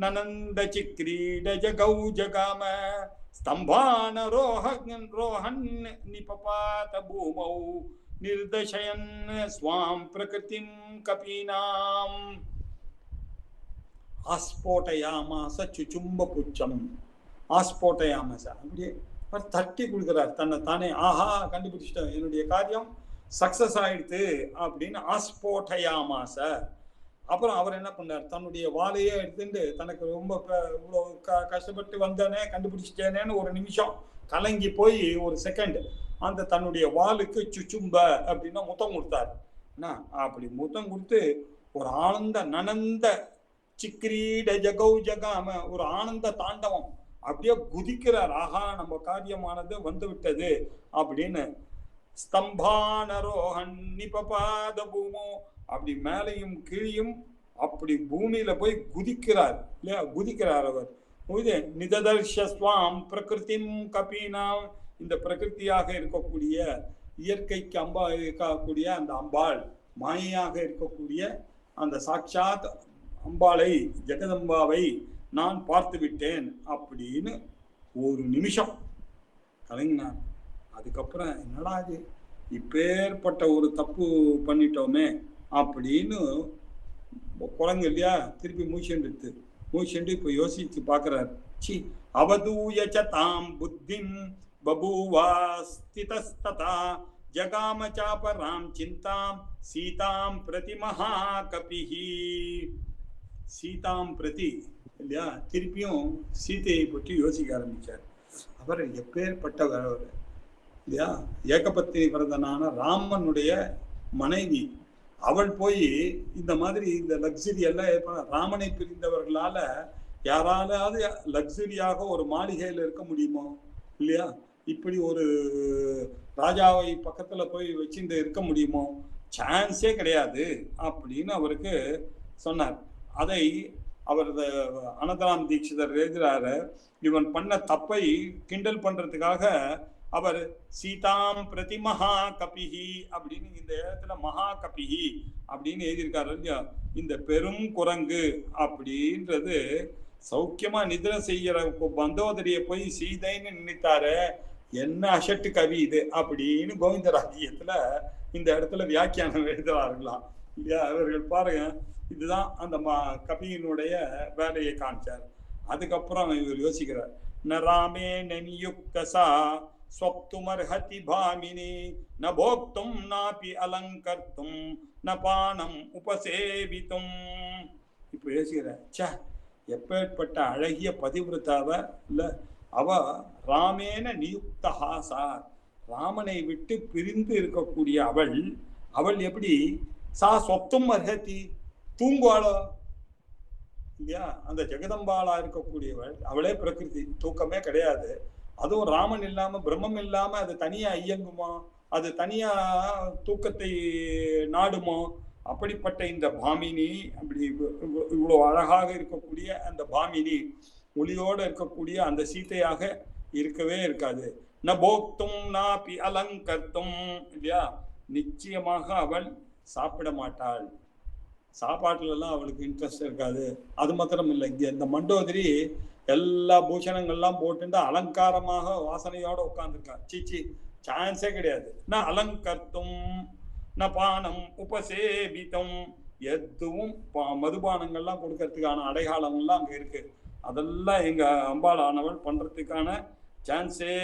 நனந்த சிக்ரீட ஜகௌ ஜகாம ஸ்தம்பான ரோஹன் நிபபாத பூமௌ நிர்தஷயன் ஸ்வாம் பிரகிருதிம் கபீனாம். ஆஸ்போட்டயாமாச சுச்சும்ப புச்சம், ஆஸ்போட்டயாமாச அப்படியே தட்டி கொடுக்குறார் தன்னை தானே. ஆஹா, கண்டுபிடிச்சிட்டோம், என்னுடைய காரியம் சக்சஸ் ஆயிடுத்து அப்படின்னு ஆஸ்போட்டயாமாச. அப்புறம் அவர் என்ன பண்ணார், தன்னுடைய வாழையே எடுத்துட்டு தனக்கு ரொம்ப இவ்வளோ கஷ்டப்பட்டு வந்தேனே கண்டுபிடிச்சிட்டேனேன்னு ஒரு நிமிஷம் கலங்கி போய் ஒரு செகண்ட் அந்த தன்னுடைய வாளுக்கு சுச்சும்ப அப்படின்னா முத்தம் கொடுத்தார். என்ன அப்படி முத்தம் கொடுத்து ஒரு ஆனந்த நனந்த சிக்ரீட ஜகௌ ஜகாம ஒரு ஆனந்த தாண்டவம் அப்படியே குதிக்கிறார். ஆஹா, நம்ம காரியமானது வந்து விட்டது அப்படின்னு. ஸ்தம்பானரோஹன் நிபபாத பூமோ, அப்படி மேலையும் கீழியும் அப்படி பூமியில போய் குதிக்கிறார் இல்லையா, குதிக்கிறார் அவர். நிததர்ஷஸ்வாம் பிரகிருதிம் கபீனாம், இந்த பிரகிருதியாக இருக்கக்கூடிய இயற்கைக்கு அம்பா இருக்கக்கூடிய அந்த அம்பாள், மாயையாக இருக்கக்கூடிய அந்த சாட்சாத் அம்பாளை ஜெகதம்பாவை நான் பார்த்து விட்டேன் அப்படின்னு ஒரு நிமிஷம் கலைஞர். அதுக்கப்புறம் என்னடா இது, இப்பேற்பட்ட ஒரு தப்பு பண்ணிட்டோமே அப்படின்னு குரங்கு இல்லையா திருப்பி மூச்சுண்டு இப்போ யோசிச்சு பார்க்குறாரு. சி அவதூயச்ச தாம் புத்திம் பபூவா ஸ்திதஸ்ததா ஜகாம சாபராம் சிந்தாம் சீதாம் பிரதி மகாகபிஹி. சீதாம் பிரதி இல்லையா, திருப்பியும் சீதையை பற்றி யோசிக்க ஆரம்பிச்சார். அவர் எப்பேற்பட்டவர் இல்லையா, ஏகபத்தினி விரதனான ராமனுடைய மனைவி. அவள் போய் இந்த மாதிரி இந்த லக்ஸரி எல்லாம் ராமனை பிரிந்தவர்களால யாராலாவது லக்ஸரியாக ஒரு மாளிகையில் இருக்க முடியுமோ இல்லையா, இப்படி ஒரு ராஜாவை பக்கத்துல போய் வச்சுட்டு இருக்க முடியுமோ, சான்ஸே கிடையாது அப்படின்னு அவருக்கு சொன்னார். அதை அவர் அனந்தராம் தீட்சிதர் எழுதுறாரு. இவன் பண்ண தப்பை கிண்டல் பண்றதுக்காக அவர் சீதாம் பிரதி மகா கபிஹி அப்படின்னு இந்த இடத்துல மகா கபிஹி அப்படின்னு எழுதியிருக்காரு இல்லையா. இந்த பெரும் குரங்கு அப்படின்றது சௌக்கியமா நிதிரை செய்யற மண்டோதரியை போய் சீதைன்னு நினைத்தாரு, என்ன அசட்டு கவி இது அப்படின்னு கோவிந்தராஜ்யத்துல இந்த இடத்துல வியாக்கியானம் எழுதுறாருங்களாம் இல்லையா. அவர்கள் பாருங்க, இதுதான் அந்த கபியினுடைய வேலையை காமிச்சார். அதுக்கப்புறம் இவர் யோசிக்கிறார். ந ராமே நியுக்தசா ஸ்வப்துமர்ஹதி பாமினி ந போக்தும் நாபி அலங்கர்த்தும் ந பானம் உபசேவித்தும். இப்போ யோசிக்கிறார், சே எப்பேற்பட்ட அழகிய பதிவிரதாவ இல்ல அவ ராமேன நியுக்தஹா சார், ராமனை விட்டு பிரிந்து இருக்கக்கூடிய அவள் எப்படி சா சொத்தும் அர்ஹதி தூங்குவாளோ இல்லையா. அந்த ஜெகதம்பாளா இருக்கக்கூடியவள் அவளே பிரகிருதி, தூக்கமே கிடையாது. அதுவும் ராமன் இல்லாம பிரம்மம் இல்லாம அது தனியா இயங்குமோ, அது தனியா தூக்கத்தை நாடுமோ அப்படிப்பட்ட இந்த பாமினி அப்படி இவ்வளவு அழகாக இருக்கக்கூடிய அந்த பாமினி ஒளியோடு இருக்கக்கூடிய அந்த சீதையாக இருக்கவே இருக்காது. ந போக்தும் நாபி அலங்கர்த்தும் இல்லையா, நிச்சயமாக அவள் சாப்பிட மாட்டாள். சாப்பாட்டுல எல்லாம் அவளுக்கு இன்ட்ரெஸ்ட் இருக்காது. அது மாத்திரம் இல்லை, இங்க இந்த மண்டோதரி எல்லா பூஷணங்கள்லாம் போட்டு அலங்காரமாக வாசனையோட உட்கார்ந்துருக்கா. சீச்சி, சான்ஸே கிடையாது. ந அலங்கர்த்தும் ந பானம் உபசேபித்தம், எதுவும் மதுபானங்கள்லாம் கொடுக்கறதுக்கான அடையாளங்கள்லாம் அங்க இருக்கு. அதெல்லாம் எங்க அம்பாளானவள் பண்றதுக்கான சான்ஸே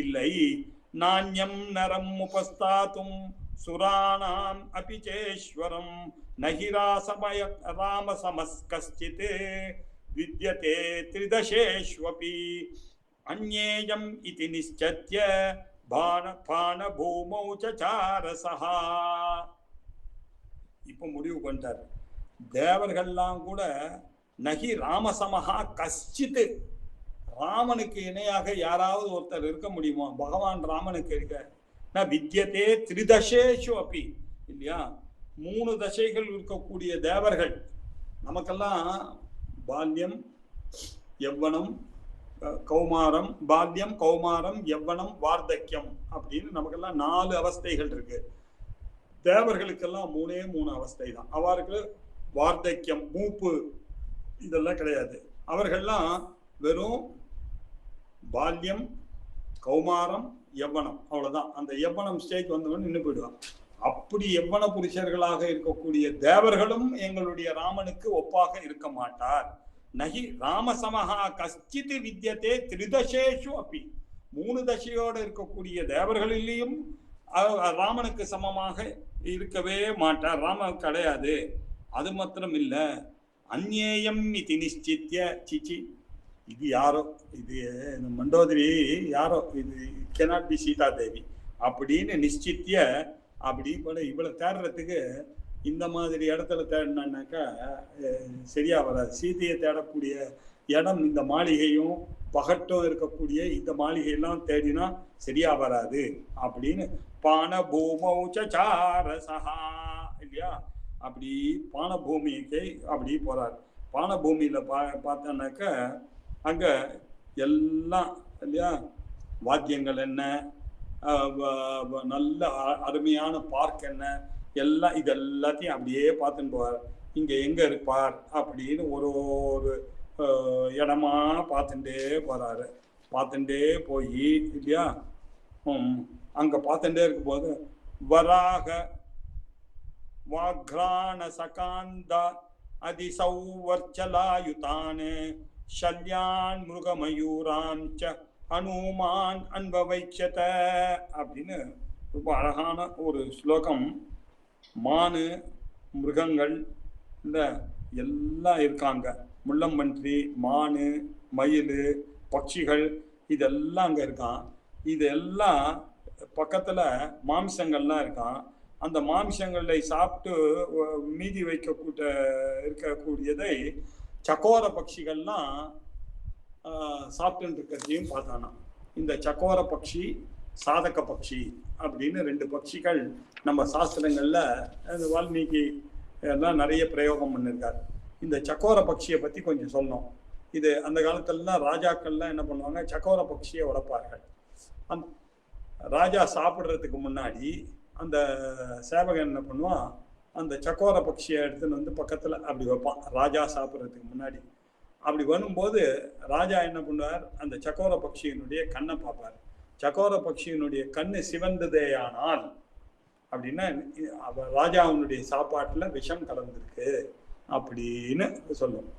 இல்லை. நாண்யம் நரம் உபஸ்தாத்தும் சுராணாம் அபிச்சேஸ்வரம் நஹி ராசமய ராமசமஸ்கஸ்சித் வித்யதே த்ரிதசேஷ்வபி அந்நேயம் இதி நிஷ்சத்ய பான பூமௌ சாரசஹா. இப்போ முடிவு பண்ணிட்டார். தேவர்கள்லாம் கூட நகி ராமசமஹா கஷ்டித், ராமனுக்கு இணையாக யாராவது ஒருத்தர் இருக்க முடியுமா? பகவான் ராமனுக்கு இருக்க வித்யதே த்ரிதசேஷு அப்பி இல்லையா, 3 தசைகள் இருக்கக்கூடிய தேவர்கள். நமக்கெல்லாம் பால்யம் யவ்வனம் கௌமாரம், பால்யம் கௌமாரம் யவ்வனம் வார்த்தக்கியம் அப்படின்னு நமக்கெல்லாம் 4 அவஸ்தைகள் இருக்கு. தேவர்களுக்கெல்லாம் 3 அவஸ்தை தான். அவருக்கு வார்த்தக்கியம் மூப்பு இதெல்லாம் கிடையாது. அவர்கள்லாம் வெறும் பால்யம் கௌமாரம் யவ்வனம், அவ்வளவுதான். அந்த யவ்வனம் ஸ்டேஜ் வந்தவன் நின்று போயிடுவான். அப்படி யவ்வன புருஷர்களாக இருக்கக்கூடிய தேவர்களும் எங்களுடைய ராமனுக்கு ஒப்பாக இருக்க மாட்டார். நகி ராமசமஹா கஷ்டித் வித்யதே த்ரிதசேஷு அப்பி, 3 தசையோடு இருக்கக்கூடிய தேவர்களிலேயும் ராமனுக்கு சமமாக இருக்கவே மாட்டார். ராமன் கிடையாது. அது மாத்திரம் இல்ல, அந்நேயம் இது நிச்சித்ய, சிச்சி இது யாரோ, இது மண்டோதரி யாரோ, இது கேனாட் பி சீதா தேவி அப்படின்னு நிச்சித்ய. அப்படி இவ்வளவு தேடுறதுக்கு இந்த மாதிரி இடத்துல தேடினாக்கா சரியா வராது. சீதையை தேடக்கூடிய இடம் இந்த மாளிகையும் பகட்டும் இருக்கக்கூடிய இந்த மாளிகையெல்லாம் தேடினா சரியா வராது அப்படின்னு பான பூமௌ சாரசஹா இல்லையா, அப்படி பான பூமிக்கு அப்படி போறார். பான பூமியில பார்த்தோன்னாக்க அங்க எல்லாம் இல்லையா, வாத்தியங்கள் என்ன, நல்ல அருமையான பார்க் என்ன, எல்லாம் இது எல்லாத்தையும் அப்படியே பார்த்துன்னு போவார். இங்க எங்க இருப்பார் அப்படின்னு ஒரு இடமா பார்த்துட்டே போறாரு. பார்த்துட்டே போய் இல்லையா, அங்க பார்த்துட்டே இருக்கும் போது வராக வாக்ராண சகாந்த அதிசௌவர்ச்சலாயுதானே ஷல்யான் மிருகமயூராம் ச ஹனுமான் அன்பவைச்சத அப்படின்னு ரொம்ப அழகான ஒரு ஸ்லோகம். மானு மிருகங்கள் இந்த எல்லாம் இருக்காங்க. முள்ளம்பன்றி, மானு, மயில், பட்சிகள் இதெல்லாம் அங்கே இருக்கான். இதெல்லாம் பக்கத்தில் மாம்சங்கள்லாம் இருக்கான். அந்த மாம்சங்களை சாப்பிட்டு மீதி இருக்கக்கூடியதை சக்கோர பட்சிகள்லாம் சாப்பிட்டு இருக்கிறதையும் பார்த்தானா. இந்த சக்கோர பட்சி, சாதக பட்சி அப்படின்னு 2 பட்சிகள் நம்ம சாஸ்திரங்கள்ல வால்மீகி எல்லாம் நிறைய பிரயோகம் பண்ணிருக்காரு. இந்த சக்கோர பட்சியை பத்தி கொஞ்சம் சொல்லணும். இது அந்த காலத்துலலாம் ராஜாக்கள்லாம் என்ன பண்ணுவாங்க, சக்கோர பட்சியை வளர்ப்பார்கள். ராஜா சாப்பிட்றதுக்கு முன்னாடி அந்த சேவகன் என்ன பண்ணுவான், அந்த சக்கோர பட்சியை எடுத்துன்னு வந்து பக்கத்துல அப்படி வைப்பான் ராஜா சாப்பிட்றதுக்கு முன்னாடி. அப்படி வரும்போது ராஜா என்ன பண்ணுவார், அந்த சக்கோர பட்சியினுடைய கண்ணை பார்ப்பார். சக்கோர பட்சியினுடைய கண்ணு சிவந்ததேயானால் அப்படின்னா ராஜாவுடைய சாப்பாட்டுல விஷம் கலந்துருக்கு அப்படின்னு சொல்லும்.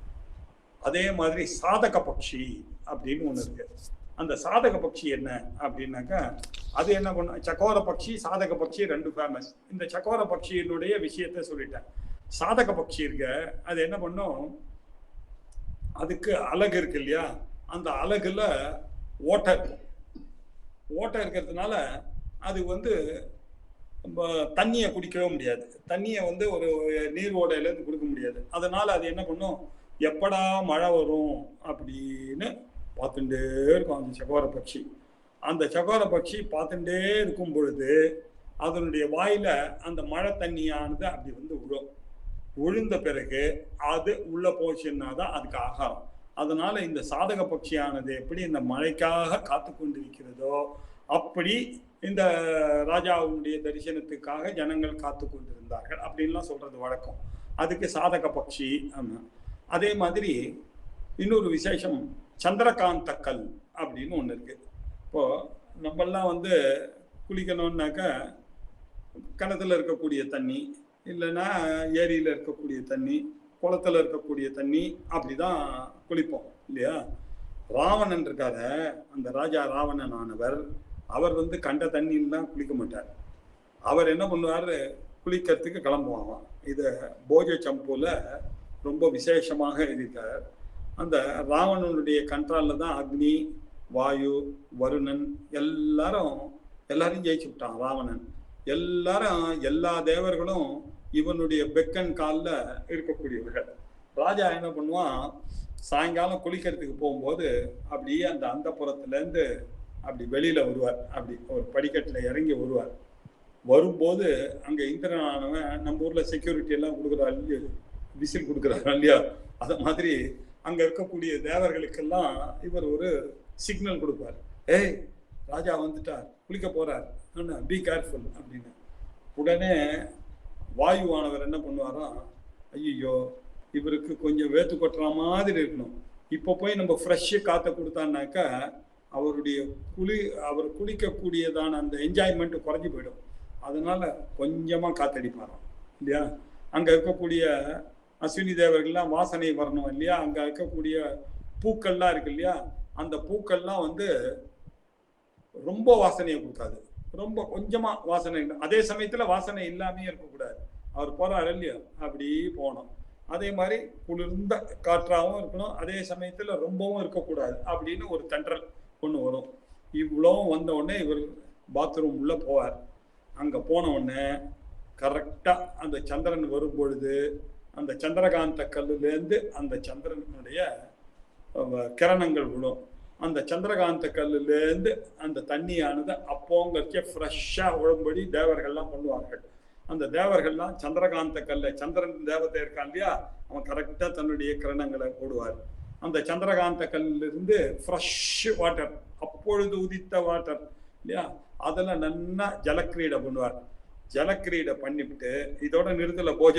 அதே மாதிரி சாதக பட்சி அப்படின்னு ஒண்ணு இருக்கு. அந்த சாதக பட்சி என்ன அப்படின்னாக்கா அது என்ன பண்ண, சக்கோர பட்சி சாதக பட்சி 2 ஃபேமஸ். இந்த சக்கோர பட்சியினுடைய விஷயத்த சொல்லிட்டேன். சாதக பட்சி இருக்க அது என்ன பண்ணும், அதுக்கு அலகு இருக்கு இல்லையா, அந்த அலகுல ஓட்டை இருக்கும். ஓட்டை இருக்கிறதுனால அது வந்து தண்ணியை குடிக்கவே முடியாது. தண்ணியை வந்து ஒரு நீர் ஓடையிலேருந்து குடிக்க முடியாது. அதனால அது என்ன பண்ணும், எப்படா மழை வரும் அப்படின்னு பார்த்துட்டே இருக்கும் அந்த சக்கோர பட்சி. அந்த சக்கோர பட்சி பார்த்துட்டே இருக்கும் பொழுது அதனுடைய வாயில அந்த மழை தண்ணியானது அப்படி வந்து விழுந்த பிறகு அது உள்ள போச்சுன்னா தான் அதுக்கு ஆகாரம். அதனால இந்த சாதக பட்சியானது எப்படி இந்த மழைக்காக காத்து கொண்டிருக்கிறதோ அப்படி இந்த ராஜாவுடைய தரிசனத்துக்காக ஜனங்கள் காத்து கொண்டிருந்தார்கள் அப்படின்லாம் சொல்றது வழக்கம். அதுக்கு சாதக பட்சி. அதே மாதிரி இன்னொரு விசேஷம் சந்திரகாந்த கல் அப்படின்னு ஒன்று இருக்கு. இப்போ நம்மெல்லாம் வந்து குளிக்கணும்னாக்க கிணத்துல இருக்கக்கூடிய தண்ணி, இல்லைன்னா ஏரியில இருக்கக்கூடிய தண்ணி, குளத்துல இருக்கக்கூடிய தண்ணி, அப்படிதான் குளிப்போம் இல்லையா? ராவணன் இருக்கார, அந்த ராஜா ராவணன் ஆனவர், அவர் வந்து கண்ட தண்ணியெல்லாம் குளிக்க மாட்டார். அவர் என்ன பண்ணுவார், குளிக்கிறதுக்கு கிளம்புவாங்க. இதை போஜ சம்புல ரொம்ப விசேஷமாக இருக்கார். அந்த ராவணனுடைய கண்ட்ரோல்ல தான் அக்னி, வாயு, வருணன் எல்லாரையும் ஜெயிச்சு விட்டான் ராவணன். எல்லா தேவர்களும் இவனுடைய பெக்கன் காலில் இருக்கக்கூடியவர்கள். ராஜா என்ன பண்ணுவான், சாயங்காலம் குளிக்கிறதுக்கு போகும்போது அப்படியே அந்த அந்தப்புறத்துலேருந்து அப்படி வெளியில வருவார். அப்படி ஒரு படிக்கட்டில் இறங்கி வருவார். வரும்போது அங்கே இந்திரனானவன் நம்ம ஊர்ல செக்யூரிட்டி எல்லாம் கொடுக்குறா இல்லையா, விசில் கொடுக்குறாரு இல்லையா, அத மாதிரி அங்க இருக்கக்கூடிய தேவர்களுக்கெல்லாம் இவர் ஒரு சிக்னல் கொடுப்பார். ஏய், ராஜா வந்துட்டார், குளிக்க போறார், பி கேர்ஃபுல் அப்படின்னு. உடனே வாயுவானவர் என்ன பண்ணுவாராம், ஐயோ இவருக்கு கொஞ்சம் வேத்து கொட்டுற மாதிரி இருக்கணும், இப்போ போய் நம்ம ஃப்ரெஷ்ஷு காற்றை கொடுத்தான்னாக்கா அவர் குளிக்கக்கூடியதான அந்த என்ஜாய்மெண்ட் குறைஞ்சி போயிடும். அதனால கொஞ்சமா காத்தடிப்பாராம் இல்லையா. அங்க இருக்கக்கூடிய அஸ்வினி தேவர்கள்லாம் வாசனை வரணும் இல்லையா, அங்க இருக்கக்கூடிய பூக்கள்லாம் இருக்கு இல்லையா, அந்த பூக்கள்லாம் வந்து ரொம்ப வாசனையை கொடுக்காது, ரொம்ப கொஞ்சமா வாசனை. அதே சமயத்துல வாசனை இல்லாமே இருக்கக்கூடாது. அவர் போறாரு இல்லையா, அப்படி போனோம். அதே மாதிரி குளிர்ந்த காற்றாகவும் இருக்கணும், அதே சமயத்துல ரொம்பவும் இருக்கக்கூடாது அப்படின்னு ஒரு தென்றல் ஒன்று வரும். இவ்வளவும் வந்த உடனே இவர் பாத்ரூம் உள்ள போவார். அங்க போன உடனே கரெக்டா அந்த சந்திரன் வரும் பொழுது அந்த சந்திரகாந்த கல்லுலேருந்து அந்த சந்திரனுடைய கிரணங்கள் விழும். அந்த சந்திரகாந்த கல்லுலேருந்து அந்த தண்ணியானது அப்போங்கறச்சே ஃப்ரெஷ்ஷாக விழும்படி தேவர்கள்லாம் பண்ணுவார்கள். அந்த தேவர்கள்லாம் சந்திரகாந்த கல்லை, சந்திரன் தேவதை இருக்கான் இல்லையா, அவன் கரெக்டாக தன்னுடைய கிரணங்களை போடுவார். அந்த சந்திரகாந்த கல்லிருந்து ஃப்ரெஷ் வாட்டர், அப்பொழுது உதித்த வாட்டர் இல்லையா, அதில் நல்லா ஜலக்கிரீடை பண்ணுவார். ஜலக்கிரீடை பண்ணிவிட்டு இதோட நிறுத்தல போஜ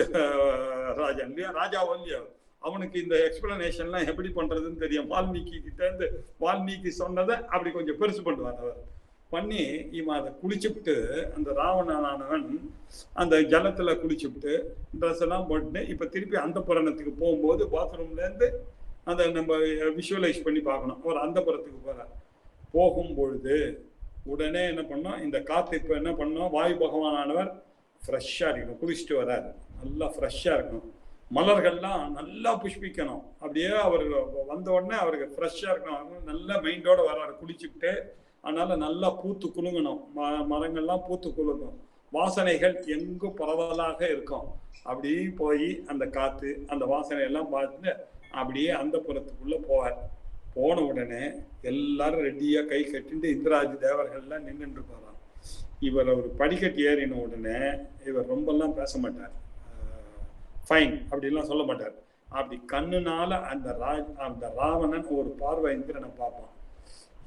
ராஜன் இல்லையா, ராஜாவோ இல்லையா, அவனுக்கு இந்த எக்ஸ்பிளனேஷன்லாம் எப்படி பண்றதுன்னு தெரியும். வால்மீகி கிட்ட இருந்து வால்மீகி சொன்னதை அப்படி கொஞ்சம் பெருசு பண்ணுவார். அவர் பண்ணி இவன் அதை குளிச்சுவிட்டு, அந்த ராவணனானவன் அந்த ஜலத்துல குளிச்சுவிட்டு ட்ரெஸ் எல்லாம் போட்டு இப்ப திருப்பி அந்த புராணத்துக்கு போகும்போது பாத்ரூம்ல இருந்து அதை நம்ம விஷுவலைஸ் பண்ணி பார்க்கணும். அவர் அந்த புறத்துக்கு போறார். போகும்பொழுது உடனே என்ன பண்ணோம், இந்த காத்து இப்போ என்ன பண்ணோம், வாயு பகவானானவர் ஃப்ரெஷ்ஷாக இருக்கணும், குளிச்சுட்டு வராரு, நல்லா ஃப்ரெஷ்ஷாக இருக்கணும். மலர்கள்லாம் நல்லா புஷ்பிக்கணும். அப்படியே அவர் வந்த உடனே அவருக்கு ஃப்ரெஷ்ஷாக இருக்கணும், நல்ல மைண்டோட வர்றாரு குளிச்சுக்கிட்டு. அதனால நல்லா பூத்து குலுங்கணும், மரங்கள்லாம் பூத்து குலுங்கும், வாசனைகள் எங்கும் பரவலாக இருக்கும். அப்படி போய் அந்த காற்று அந்த வாசனையெல்லாம் பார்த்துட்டு அப்படியே அந்த புறத்துக்குள்ள போவார். போன உடனே எல்லாரும் ரெடியா கை கட்டிட்டு இந்திராஜி தேவர்கள்லாம் நின்றுட்டு இருப்பாராம். இவர் அவர் படிக்கட்டு ஏறின உடனே இவர் ரொம்பலாம் பேச மாட்டார், ஃபைன் அப்படிலாம் சொல்ல மாட்டார். அப்படி கண்ணுனால அந்த ராவணன் ஒரு பார்வை இந்திரனை பார்ப்பான்.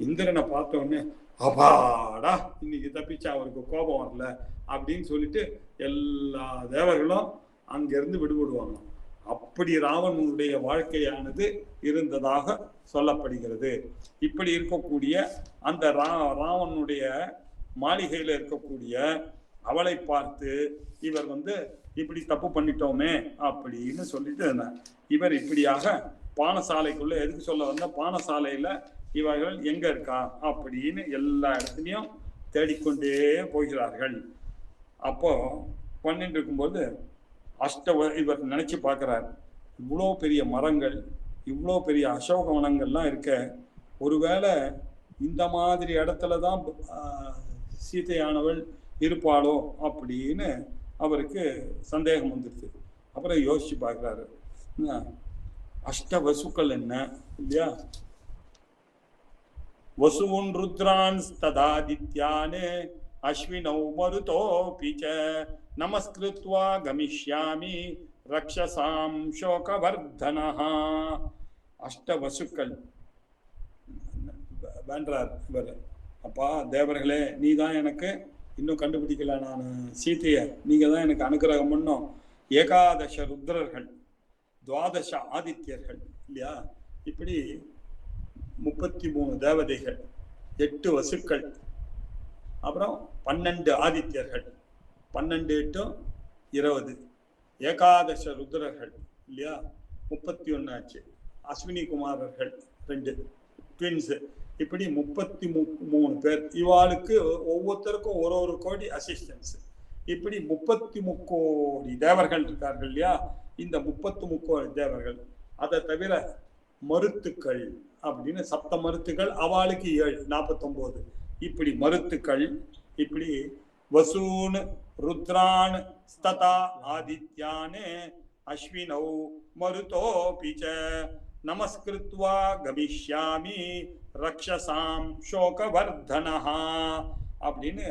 இந்திரனை பார்த்த உடனே அப்பாடா இன்னைக்கு தப்பிச்சா, அவருக்கு கோபம் வரல அப்படின்னு சொல்லிட்டு எல்லா தேவர்களும் அங்கிருந்து விடுபடுவாங்க. அப்படி ராவணனுடைய வாழ்க்கையானது இருந்ததாக சொல்லப்படுகிறது. இப்படி இருக்கக்கூடிய அந்த ராவணனுடைய மாளிகையில இருக்கக்கூடிய அவளை பார்த்து இவர் வந்து இப்படி தப்பு பண்ணிட்டோமே அப்படின்னு சொல்லிட்டு இவர் இப்படியாக பானசாலைக்குள்ள, எதுக்கு சொல்ல வந்த, பானசாலையில இவர்கள் எங்க இருக்கா அப்படின்னு எல்லா இடத்துலையும் தேடிக்கொண்டே போகிறார்கள். அப்போ பண்ணிட்டு இருக்கும்போது இவர் நினைச்சு பார்க்கிறார், இவ்வளோ பெரிய மரங்கள், இவ்வளோ பெரிய அசோக வனங்கள்லாம் இருக்க, ஒருவேளை இந்த மாதிரி இடத்துலதான் சீதையானவள் இருப்பாளோ அப்படின்னு அவருக்கு சந்தேகம் வந்துடுது. அப்புறம் யோசிச்சு பார்க்கிறாரு, அஷ்டவசுக்கள் என்ன இல்லையா, வசுவுன் ருத்ரான் ததாதித்யானே அஸ்வினௌ மருதோபி ச நமஸ்கிருத்வா கமிஷ்யாமி ரக்ஷசாம் சோகவர்தனஹ. அஷ்டவசுக்கள் வேண்டார் இவர். அப்பா தேவர்களே, நீ தான் எனக்கு இன்னும் கண்டுபிடிக்கல, நான் சீதைய நீங்க தான் எனக்கு அனுகிரகம் பண்ணும். ஏகாதச ருத்ரர்கள், துவாதச ஆதித்யர்கள் இல்லையா, இப்படி 33 தேவதைகள், 8 வசுக்கள், அப்புறம் 12 ஆதித்யர்கள், 12 8 20, ஏகாதச ருத்ரர்கள் இல்லையா, 31 ஆச்சு. அஸ்வினி குமாரர்கள் 2 ட்வின்ஸ், இப்படி 33 பேர். இவாளுக்கு ஒவ்வொருத்தருக்கும் ஒரு கோடி அசிஸ்டன்ஸ். இப்படி 33 கோடி தேவர்கள் இருக்கார்கள் இல்லையா. இந்த 33 கோடி தேவர்கள், அதை தவிர மருத்துக்கள் அப்படின்னு சப்த மருத்துக்கள், அவளுக்கு 7 49. இப்படி மருத்துக்கள், இப்படி வசூன் ருத்ரான் ஸ்ததா ஆதித்யானே அஸ்வினௌ மருதோபி ச நமஸ்கிருத்வா கமிஷ்யாமி ரக்ஷசாம் சோகவர்தனஹ அப்படின்னு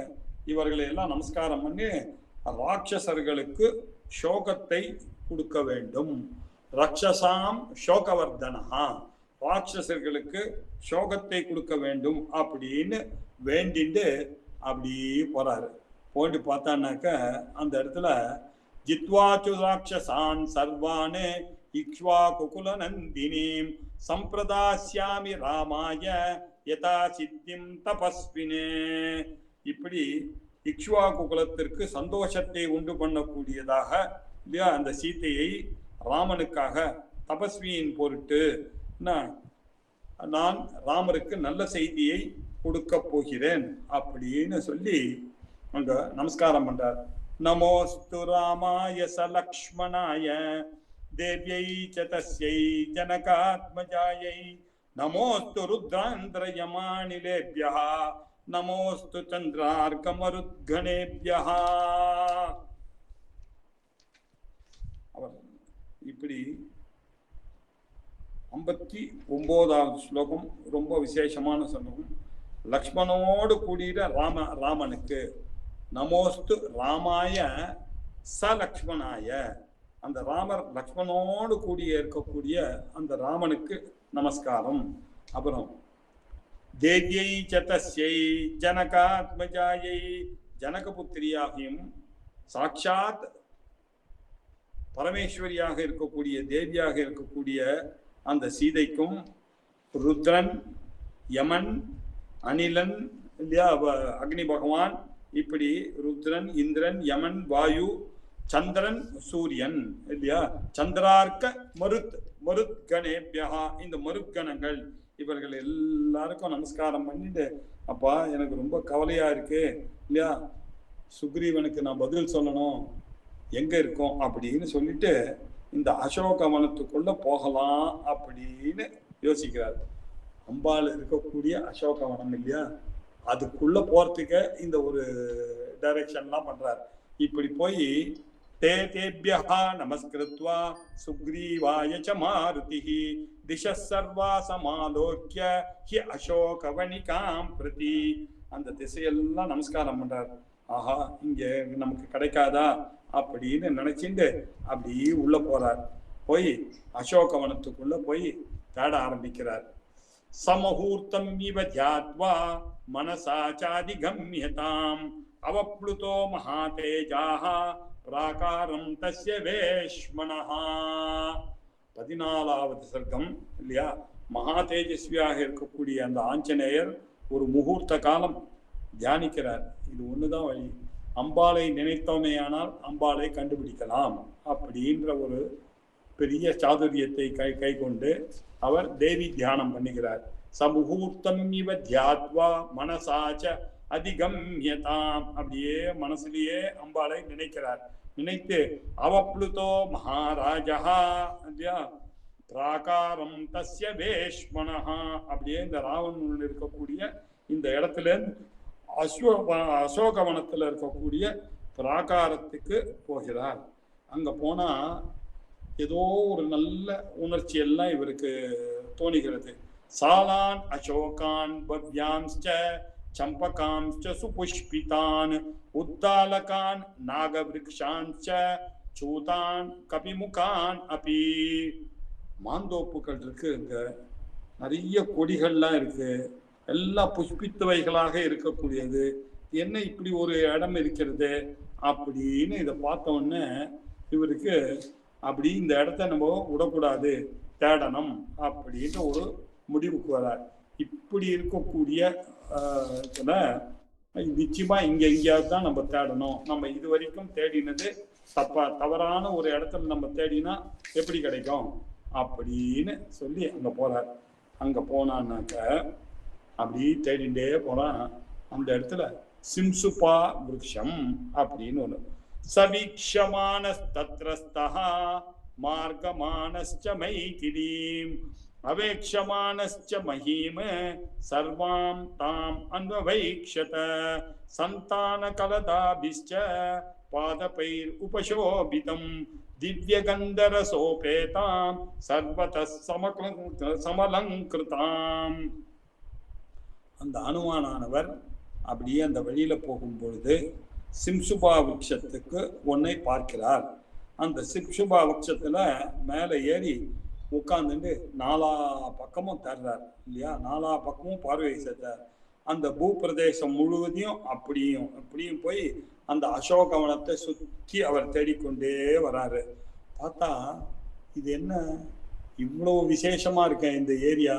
இவர்களை எல்லாம் நமஸ்காரம் பண்ணி ராட்சசர்களுக்கு சோகத்தை கொடுக்க வேண்டும். ரக்ஷசாம் சோகவர்தனஹா, ராட்சசர்களுக்கு சோகத்தை கொடுக்க வேண்டும் அப்படின்னு வேண்டிட்டு அப்படி போறாரு. போயிட்டு பார்த்தான்னாக்க அந்த இடத்துல ஜித்வாச்சு ராட்சசான் சர்வானே இக்ஷ்வாகுகுல நந்தினீம் சம்பிரதாஸ்யாமி ராமாய யதா சித்திம் தபஸ்வினே. இப்படி இக்ஷ்வாகுகுலத்திற்கு சந்தோஷத்தை உண்டு பண்ணக்கூடியதாக இல்லையா அந்த சீதையை ராமனுக்காக தபஸ்வியின் பொருட்டு நான் ராமருக்கு நல்ல செய்தியை கொடுக்க போகிறேன் அப்படின்னு சொல்லி அங்க நமஸ்காரம் பண்றார். நமோஸ்து ராமாய சலக்ஷ்மணாய தேவ்யை ச தஸ்யை ஜனகாத்மஜாயை நமோஸ்து ருத்ராந்திரயமானிலேப்யஹ நமோஸ்து சந்திரார்கமருத்கணேப்யஹ. அவர் இப்படி 59வது ஸ்லோகம் ரொம்ப விசேஷமான ஸ்லோகம். லக்ஷ்மணோடு கூடிய ராமனுக்கு நமோஸ்து ராமாய ச லக்ஷ்மணாய, அந்த ராமர் லக்ஷ்மணோடு கூடிய இருக்கக்கூடிய அந்த ராமனுக்கு நமஸ்காரம். அப்புறம் தேவ்யை சதஸ்யை ஜனகாத்மஜாயை, ஜனகபுத்திரியாகியும் சாட்சாத் பரமேஸ்வரியாக இருக்கக்கூடிய தேவியாக இருக்கக்கூடிய அந்த சீதைக்கும் ருத்ரன் யமன் அனிலன் இல்லையா அக்னி பகவான், இப்படி ருத்ரன் இந்திரன் யமன் வாயு சந்திரன் சூரியன் இல்லையா சந்திரார்க்க மருத்கணேப்யா, இந்த மருத்கணங்கள் இவர்கள் எல்லாருக்கும் நமஸ்காரம் பண்ணிட்டு அப்பா எனக்கு ரொம்ப கவலையா இருக்கு இல்லையா, சுக்ரீவனுக்கு நான் பதில் சொல்லணும், எங்க இருக்கோம் அப்படின்னு சொல்லிட்டு இந்த அசோகவனத்துக்குள்ள போகலாம் அப்படின்னு யோசிக்கிறார். அம்பாள் இருக்கக்கூடிய அசோகவனம் இல்லையா, அதுக்குள்ள போறதுக்கு இந்த ஒரு டைரக்ஷன்லாம் பண்றார். இப்படி போய் தேபியா நமஸ்கிருத்வா சுக்ரீவாய ச மாருதிஹி திஷஸ் சர்வா சமாலோக்ய ஹி அசோகவனிகாம் பிரதி, அந்த திசையெல்லாம் நமஸ்காரம் பண்றார். ஆஹா இங்க நமக்கு கிடைக்காதா அப்படின்னு நினைச்சுட்டு அப்படி உள்ள போறார். போய் அசோகவனத்துக்குள்ள போய் தேட ஆரம்பிக்கிறார். சமஹூர்த்தம் இவ தியாத்வா மனசா சாதிகம்யதாம் அவப்ளுதோ மகாதேஜாஹ பிராகாரம் தஸ்ய வேஷ்மனஹா. 14வது சர்க்கம் இல்லையா, மகா தேஜஸ்வியாக இருக்கக்கூடிய அந்த ஆஞ்சநேயர் ஒரு முகூர்த்த காலம் தியானிக்கிறார். இது ஒண்ணுதான் வழி, அம்பாளை நினைத்தோமேயானால் அம்பாளை கண்டுபிடிக்கலாம் அப்படின்ற ஒரு பெரிய சாதுரியத்தை கை கொண்டு அவர் தேவி தியானம் பண்ணுகிறார். சமுகூர்த்தம் இவ தியாத்வா மனசாச்ச அதிகம்யதாம், அப்படியே மனசுலயே அம்பாளை நினைக்கிறார். நினைத்து அவப்ளுதோ மகாராஜா இல்லையா பிராகாரம் தஸ்ய வேஷ்மனஹா, அப்படியே இந்த ராவணன் இருக்கக்கூடிய இந்த இடத்துல அசோகவனத்துல இருக்கக்கூடிய பிராகாரத்துக்கு போகிறார். அங்க போனா ஏதோ ஒரு நல்ல உணர்ச்சி எல்லாம் இவருக்கு தோணுகிறது. சாலான் அசோகான் பவ்யாம்ச்ச चंपकांश्च सुपुष्पितान् उद्दालकान् नागवृक्षांश्च चूतान् कपिमुखान् अपि. மாந்தோப்புகள் இருக்கு, இங்க நிறைய கொடிகள்லாம் இருக்கு, எல்லாம் புஷ்பித்தவைகளாக இருக்கக்கூடியது. என்ன இப்படி ஒரு இடம் இருக்கிறது அப்படின்னு இதை பார்த்த உடனே இவருக்கு அப்படி இந்த இடத்த நம்ம விடக்கூடாது, தேடணும் அப்படின்னு ஒரு முடிவுக்கு வரார். இப்படி இருக்கக்கூடிய நிச்சயமா இங்க எங்கேயாவது தான் நம்ம தேடணும். நம்ம இது வரைக்கும் தேடினது தவறான ஒரு இடத்துல நம்ம தேடினா எப்படி கிடைக்கும் அப்படின்னு சொல்லி அங்க போறார். அங்க போனான்னாக்க அப்படி தேடிண்டே போறான். அந்த இடத்துல சிம்சுபா விருட்சம் அப்படின்னு ஒண்ணு. சவீக்ஷமானஸ்தத்ரஸ்தஹ மார்கமானஸ்ச மைதிலீம் அவேக்ஷமானஸ்ச மஹீம் சர்வாம் தாம் அன்வவைக்ஷத சந்தான கலதாபிஸ்ச பாதபைர் உபசோபிதம் திவ்யகந்தரசோபேதாம் சர்வதः சமலங்கிருதாம். அந்த அனுமானானவர் அப்படியே அந்த வழியில போகும்பொழுது சிம்சுபா விருட்சத்துக்கு ஒன்னை பார்க்கிறார். அந்த சிம்சுபா விருட்சத்துல மேல ஏறி உட்கார்ந்துட்டு நாலா பக்கமும் தர்றார் இல்லையா, நாலா பக்கமும் பார்வை செஞ்சார். அந்த பூப்பிரதேசம் முழுவதையும் அப்படியும் போய் அந்த அசோகவனத்தை சுற்றி அவர் தேடிக்கொண்டே வராரு. பார்த்தா இது என்ன இவ்வளவு விசேஷமா இருக்க இந்த ஏரியா,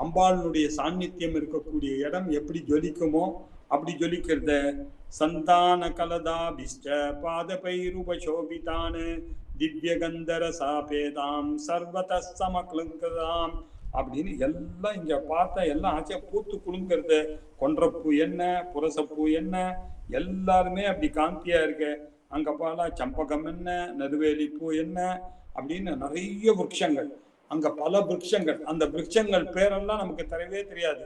அம்பாளுடைய சாநித்தியம் இருக்கக்கூடிய இடம் எப்படி ஜொலிக்குமோ அப்படி ஜொலிக்கிறத. சந்தான கலதாபிஷ்ட பாதபைருபசோபிதான திவ்யகந்தர சாபேதாம் சர்வத சமக்லங்கதாம் அப்படின்னு எல்லாம் இங்க பார்த்தா எல்லாம் ஆச்சா பூத்து குலுங்கிறது. கொன்றப்பூ என்ன, புரசப்பூ என்ன, எல்லாருமே அப்படி காந்தியா இருக்கு. அங்க பாலா சம்பகம் என்ன, நறுவேலி பூ என்ன அப்படின்னு நிறைய விருட்சங்கள், அங்க பல விருட்சங்கள். அந்த விருட்சங்கள் பேரெல்லாம் நமக்கு தெரியவே தெரியாது.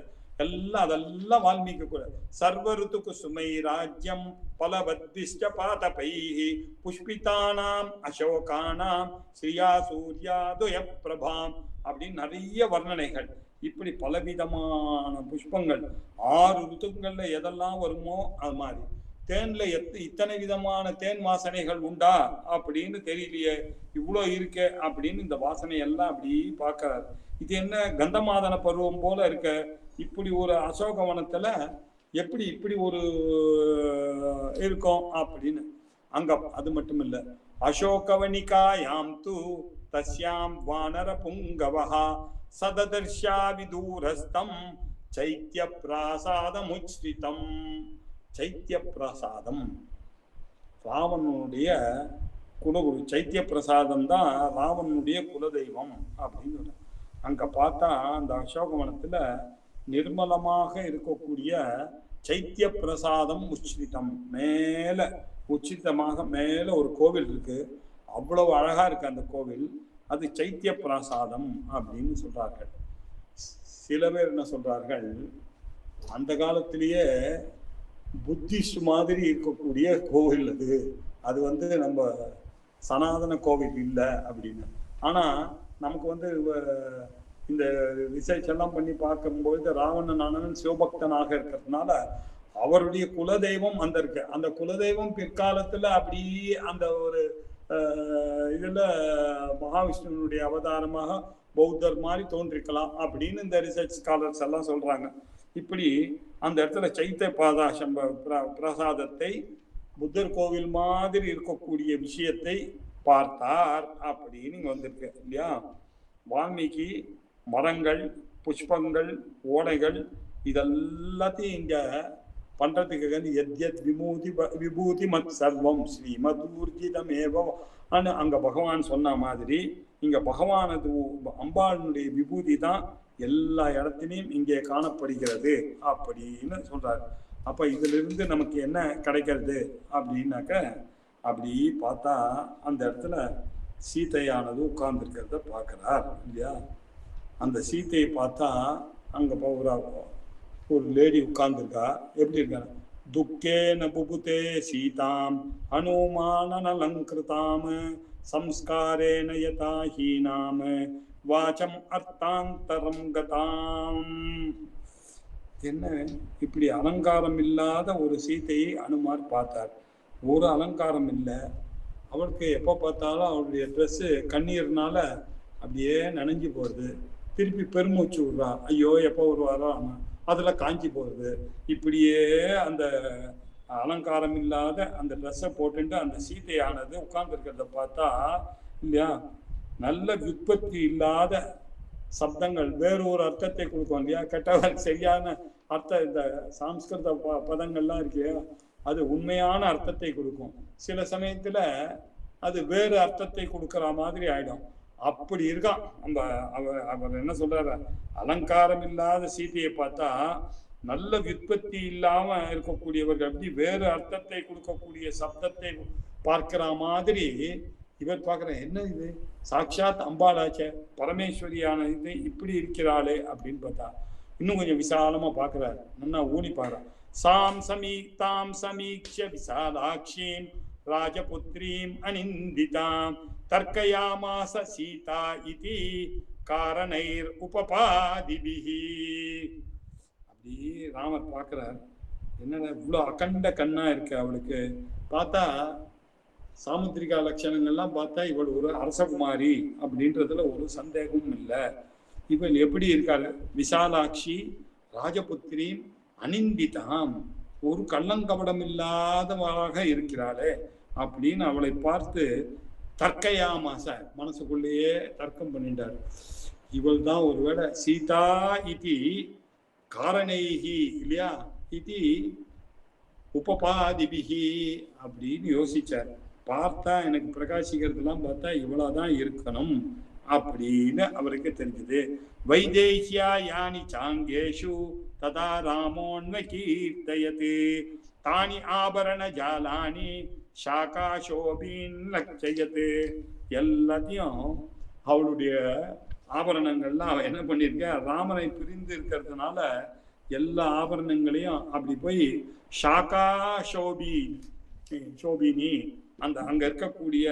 அதெல்லாம் வால்மீகி கூட. சர்வ ருத்துக்கு சுமை ராஜ்யம் பலவத்பிஷ்ட பாதபைஹி புஷ்பிதானாம் அசோகானாம் ஸ்ரீயா சூர்யாதுய பிரபாம் அப்படின்னு நிறைய வர்ணனைகள். இப்படி பலவிதமான புஷ்பங்கள் 6 ருத்துக்கள்ல எதெல்லாம் வருமோ அது மாதிரி. தேன்ல இத்தனை விதமான தேன் வாசனைகள் உண்டா அப்படின்னு தெரியலையே, இவ்வளோ இருக்கே அப்படின்னு இந்த வாசனை எல்லாம் அப்படி பார்க்கறாரு. இது என்ன கந்தமாதன பருவம் போல இருக்க, இப்படி ஒரு அசோகவனத்துல எப்படி இப்படி ஒரு இருக்கும் அப்படின்னு. அங்க அது மட்டும் இல்ல, அசோகவனிகாயாம் து தஸ்யாம் வானர புங்கவஹா சததர்ஷா விதூரஸ்தம் சைத்ய பிராசாதமுச்ரிதம். சைத்திய பிரசாதம் ராவணனுடைய குலகுரு. சைத்திய பிரசாதம் தான் ராவணனுடைய குலதெய்வம் அப்படின்னு. அங்க பார்த்தா அந்த அசோகவனத்துல நிர்மலமாக இருக்கக்கூடிய சைத்திய பிரசாதம் உச்சிதம், மேல உச்சிதமாக மேல ஒரு கோவில் இருக்கு. அவ்வளவு அழகா இருக்கு அந்த கோவில். அது சைத்திய பிரசாதம் அப்படின்னு சொல்றார்கள். சில பேர் என்ன சொல்றார்கள், அந்த காலத்திலேயே புத்திஸ்ட் மாதிரி இருக்கக்கூடிய கோவில் அது நம்ம சனாதன கோவில் இல்லை அப்படின்னு. ஆனா நமக்கு இந்த ரிசர்ச் எல்லாம் பண்ணி பார்க்கும்போது ராவணன் சிவபக்தனாக இருக்கிறதுனால அவருடைய குலதெய்வம் இருக்கு. அந்த குலதெய்வம் பிற்காலத்துல அப்படியே அந்த ஒரு இதுல மகாவிஷ்ணுனுடைய அவதாரமாக பௌத்தர் மாதிரி தோன்றிருக்கலாம் அப்படின்னு இந்த ரிசர்ச் ஸ்காலர்ஸ் எல்லாம் சொல்றாங்க. இப்படி அந்த இடத்துல சைத்திய பாதாசம் பிரசாதத்தை புத்தர் கோவில் மாதிரி இருக்கக்கூடிய விஷயத்தை பார்த்தார் அப்படின்னு இங்க வந்திருக்கு இல்லையா. வால்மீகி மரங்கள், புஷ்பங்கள், ஓடைகள் இதெல்லாத்தையும் இங்க பண்றதுக்கு எத்யத் விபூதி மத் சர்வம் ஸ்ரீமதூர்ஜிதமேவ அங்க பகவான் சொன்ன மாதிரி இங்க பகவானது அம்பாளுடைய விபூதி தான் எல்லா இடத்துலையும் இங்கே காணப்படுகிறது அப்படின்னு சொல்றாரு. அப்ப இதுல இருந்து நமக்கு என்ன கிடைக்கிறது அப்படின்னாக்க, அப்படி பார்த்தா அந்த இடத்துல சீதையானது உட்கார்ந்து இருக்கிறத பார்க்கிறார் இல்லையா. அந்த சீத்தையை பார்த்தா அங்க ஒரு லேடி உட்கார்ந்துருக்கா. எப்படி இருக்காங்க, துக்கே நபுபுதே சீதாம் அனுமானலங்கிருதாம் சம்ஸ்காரேன யதா ஹீனாம் வாசம் அர்த்தாந்தரம் கதாம். என்ன இப்படி அலங்காரம் இல்லாத ஒரு சீதையை அனுமார் பார்த்தார். ஒரு அலங்காரம் இல்லை. அவளுக்கு எப்போ பார்த்தாலும் அவளுடைய ட்ரெஸ்ஸு கண்ணீர்னால அப்படியே நனைஞ்சு போகுது. திருப்பி பெருமூச்சு விடுறா, ஐயோ எப்போ வருவாரோ ஆமாம், அதில் காஞ்சி போகுது. இப்படியே அந்த அலங்காரம் இல்லாத அந்த ட்ரெஸ்ஸை போட்டுட்டு அந்த சீதையானது உட்கார்ந்துருக்கிறத பார்த்தா இல்லையா, நல்ல விற்பத்தி இல்லாத சப்தங்கள் வேறு ஒரு அர்த்தத்தை கொடுக்கும் இல்லையா. கெட்டவர் சரியான அர்த்தம், இந்த சாம்ஸ்கிருத பதங்கள்லாம் இருக்கு, அது உண்மையான அர்த்தத்தை கொடுக்கும். சில சமயத்துல அது வேறு அர்த்தத்தை கொடுக்கிற மாதிரி ஆயிடும். அப்படி இருக்கான் அந்த அவர் என்ன சொல்றாரு, அலங்காரம் இல்லாத சீதையை பார்த்தா நல்ல விற்பத்தி இல்லாம இருக்கக்கூடியவர்கள் அப்படி வேறு அர்த்தத்தை கொடுக்கக்கூடிய சப்தத்தை பார்க்கிற மாதிரி இவர் பார்க்குற, என்ன இது சாட்சாத் அம்பாளாச்சே, பரமேஸ்வரியான இது இப்படி இருக்கிறாளே அப்படின்னு பார்த்தா இன்னும் கொஞ்சம் விசாலமா பார்க்கிறாரு. நல்லா ஊனி பாரு. சாம் சமீக்தாம் சமீக்ஷ விசாலாட்சீம் ராஜபுத்ரீம் அனிந்திதாம் தர்க்கயாமாச சீதா இதி காரணைர் உபபாதிபிஹி. அப்படி ராமர் பார்க்கிறார், என்னடா இவ்வளோ அகண்ட கண்ணா இருக்கு அவளுக்கு. பார்த்தா சாமுத்திரிகா லட்சணங்கள்லாம் பார்த்தா இவள் ஒரு அரசகுமாரி அப்படின்றதுல ஒரு சந்தேகமும் இல்லை. இவள் எப்படி இருக்காள், விசாலாட்சி ராஜபுத்திரி அனிந்திதாம், ஒரு கள்ளங்கபடம் இல்லாதவளாக இருக்கிறாளே அப்படின்னு அவளை பார்த்து தர்க்கயாமாச மனசுக்குள்ளேயே தர்க்கம் பண்ணிட்டார். இவள் தான் ஒருவேளை சீதா இதி காரணைஹி இல்லையா இதி உபபாதிபிஹி அப்படின்னு யோசிச்சார். பார்த்தா எனக்கு பிரகாசிக்கிறதுலாம் பார்த்தா இவ்வளவுதான் இருக்கணும் அப்படின்னு அவருக்கு தெரிஞ்சது. வைதேஹ்யா யானி சாங்கேஷு ததா ராமோன்வ கீர்த்தயதே தானி ஆபரண ஜாலானி சாகாஷோபீன் லட்சயதே. எல்லாத்தையும் அவளுடைய ஆபரணங்கள்லாம் அவன் என்ன பண்ணியிருக்க, ராமனை பிரிந்து இருக்கிறதுனால எல்லா ஆபரணங்களையும் அப்படி போய் ஷாகா சோபினி அந்த அங்க இருக்கக்கூடிய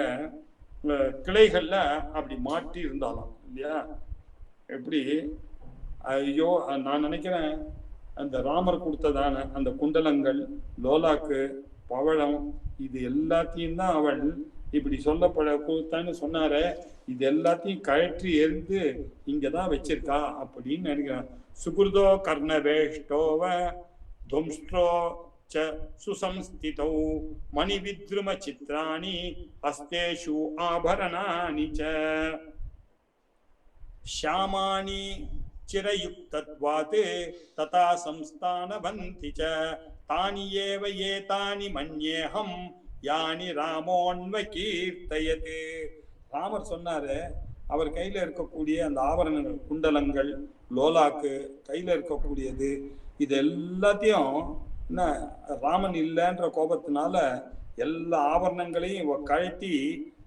கிளைகள்ல அப்படி மாற்றி இருந்தாலும் இல்லையா. எப்படி ஐயோ நான் நினைக்கிறேன் அந்த ராமர் கொடுத்ததான அந்த குண்டலங்கள் லோலாக்கு பவழம் இது எல்லாத்தையும் தான் அவள் இப்படி சொல்லப்பட கொடுத்தான்னு சொன்னாரே, இது எல்லாத்தையும் கழற்றி எரிந்து இங்கதான் வச்சிருக்கா அப்படின்னு நினைக்கிறேன். சுகுருதோ கர்ணவேஷ்டோவ தும்ஸ்ட்ரோ சுசம்ஸ்திதௌ மணிவித்ரும சித்ராணி ஹஸ்தேஷு ஆபரணானி ச ஷாமானி சிரயுக்தத்வாத் ததா சம்ஸ்தானவந்தி ச தானி ஏவ ஏதானி மன்யேஹம் யானி ராமோன்வ கீர்த்தயதே. ராமர் சொன்னாரு, அவர் கையில இருக்கக்கூடிய அந்த ஆபரணங்கள் குண்டலங்கள் லோலாக்கு கையில இருக்கக்கூடியது இது எல்லாத்தையும் என்ன ராமன் இல்லைன்ற கோபத்தினால எல்லா ஆபரணங்களையும் கழட்டி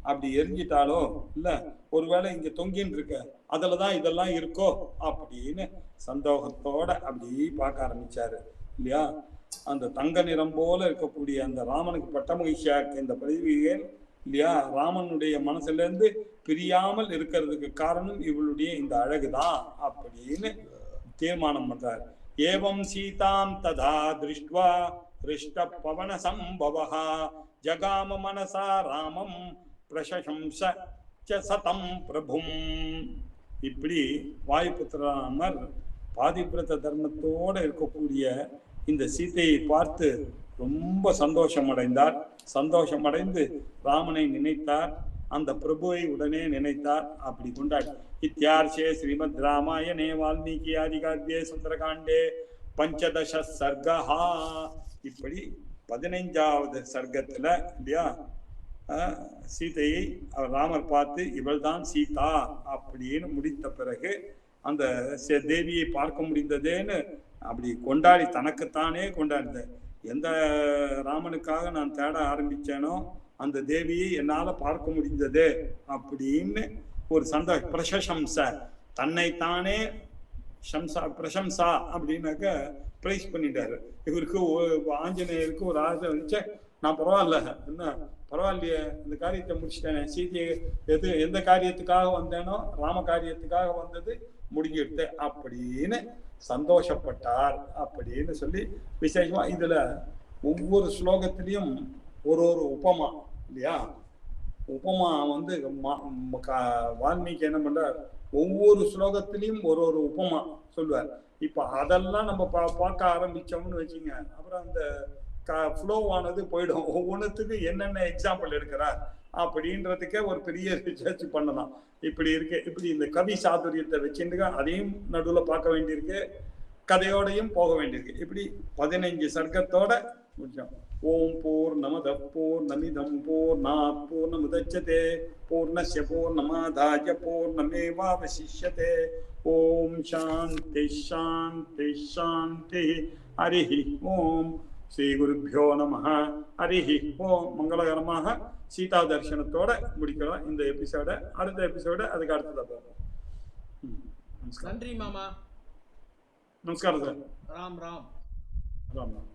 அப்படி எரிஞ்சிட்டாலோ இல்ல ஒருவேளை இங்க தொங்கின்னு இருக்க அதுலதான் இதெல்லாம் இருக்கோ அப்படின்னு சந்தோகத்தோட அப்படி பார்க்க ஆரம்பிச்சாரு இல்லையா. அந்த தங்க நிறம் போல இருக்கக்கூடிய அந்த ராமனுக்கு பட்ட மகிழ்ச்சியா இருக்க இந்த பதிவிகள் இல்லையா, ராமனுடைய மனசுல இருந்து பிரியாமல் இருக்கிறதுக்கு காரணம் இவளுடைய இந்த அழகுதான் அப்படின்னு தீர்மானம் பண்றாரு. ஏவம் சீதாம் ததா திருஷ்ட்வா ரிஷ்ட பவன சம்பவஹா ஜகாம மனசா ராமம் பிரசம்ச சதம் பிரபும். இப்படி வாயுபுத்திரராமர் பாதிபிரத தர்மத்தோட இருக்கக்கூடிய இந்த சீதையை பார்த்து ரொம்ப சந்தோஷம் அடைந்தார். சந்தோஷம் அடைந்து ராமனை நினைத்தார், அந்த பிரபுவை உடனே நினைத்தார். அப்படி கொண்டாடி இத்தியார்ஷே ஸ்ரீமத் ராமாயணே வால்மீகி ஆதிகாவ்யே சுந்தரகாண்டே பஞ்சதச சர்கஹா. இப்படி 15வது சர்க்கத்துல இல்லையா சீதையை ராமர் பார்த்து இவள் தான் சீதா அப்படின்னு முடித்த பிறகு அந்த தேவியை பார்க்க முடிந்ததேன்னு அப்படி கொண்டாடி தனக்குத்தானே கொண்டாடுத. எந்த ராமனுக்காக நான் தேட ஆரம்பிச்சேனோ அந்த தேவியை என்னால பார்க்க முடிந்தது அப்படின்னு ஒரு பிரசம்ச தன்னைத்தானே பிரசம்சா அப்படின்னாக்க பிரைஸ் பண்ணிட்டாரு. இவருக்கு ஆஞ்சநேயருக்கு ஒரு ஆசை வந்துச்சு, நான் பரவாயில்ல, என்ன பரவாயில்லையே, இந்த காரியத்தை முடிச்சிட்டேனே, சீதையை எந்த காரியத்துக்காக வந்தேனோ ராம காரியத்துக்காக வந்தது முடிஞ்சிடுது அப்படின்னு சந்தோஷப்பட்டார் அப்படின்னு சொல்லி விசேஷமா இதுல ஒவ்வொரு ஸ்லோகத்திலையும் ஒரு ஒரு உபமா இல்லையா, உபமா வந்து வால்மீகி என்ன பண்றார், ஒவ்வொரு ஸ்லோகத்திலையும் ஒரு ஒரு உபமா சொல்லுவார். இப்ப அதெல்லாம் நம்ம பார்க்க ஆரம்பிச்சோம்னு வச்சுங்க, அப்புறம் அந்த ஃப்ளோவானது போயிடும். ஒவ்வொன்றுத்துக்கு என்னென்ன எக்ஸாம்பிள் எடுக்கிறார் அப்படின்றதுக்கே ஒரு பெரிய ரிசர்ச் பண்ணலாம். இப்படி இருக்கு, இப்படி இந்த கவி சாதுரியத்தை வச்சுட்டு அதையும் நடுவில் பார்க்க வேண்டியிருக்கு, கதையோடையும் போக வேண்டியிருக்கு. இப்படி 15 சர்க்கத்தோட முடிச்சோம். ஓம் பூர்ணமத பூர்ணமிதம் பூர்ணாத் பூர்ணமுதச்யதே பூர்ணஸ்ய பூர்ணமாதாய பூர்ணமேவாவசிஷ்யதே. ஓம் சாந்தி சாந்தி சாந்தி. ஹரிஹி ஓம். ஸ்ரீ குருபியோ நம. ஹரிஹி ஓம். மங்களகரமாக சீதா தரிசனத்தோட முடிக்கலாம் இந்த எபிசோட. அடுத்த எபிசோட அதுக்கு அடுத்ததாக பார்ப்போம். நன்றி மாமா. நமஸ்காரம் சார். ராம் ராம். ராம் ராம்.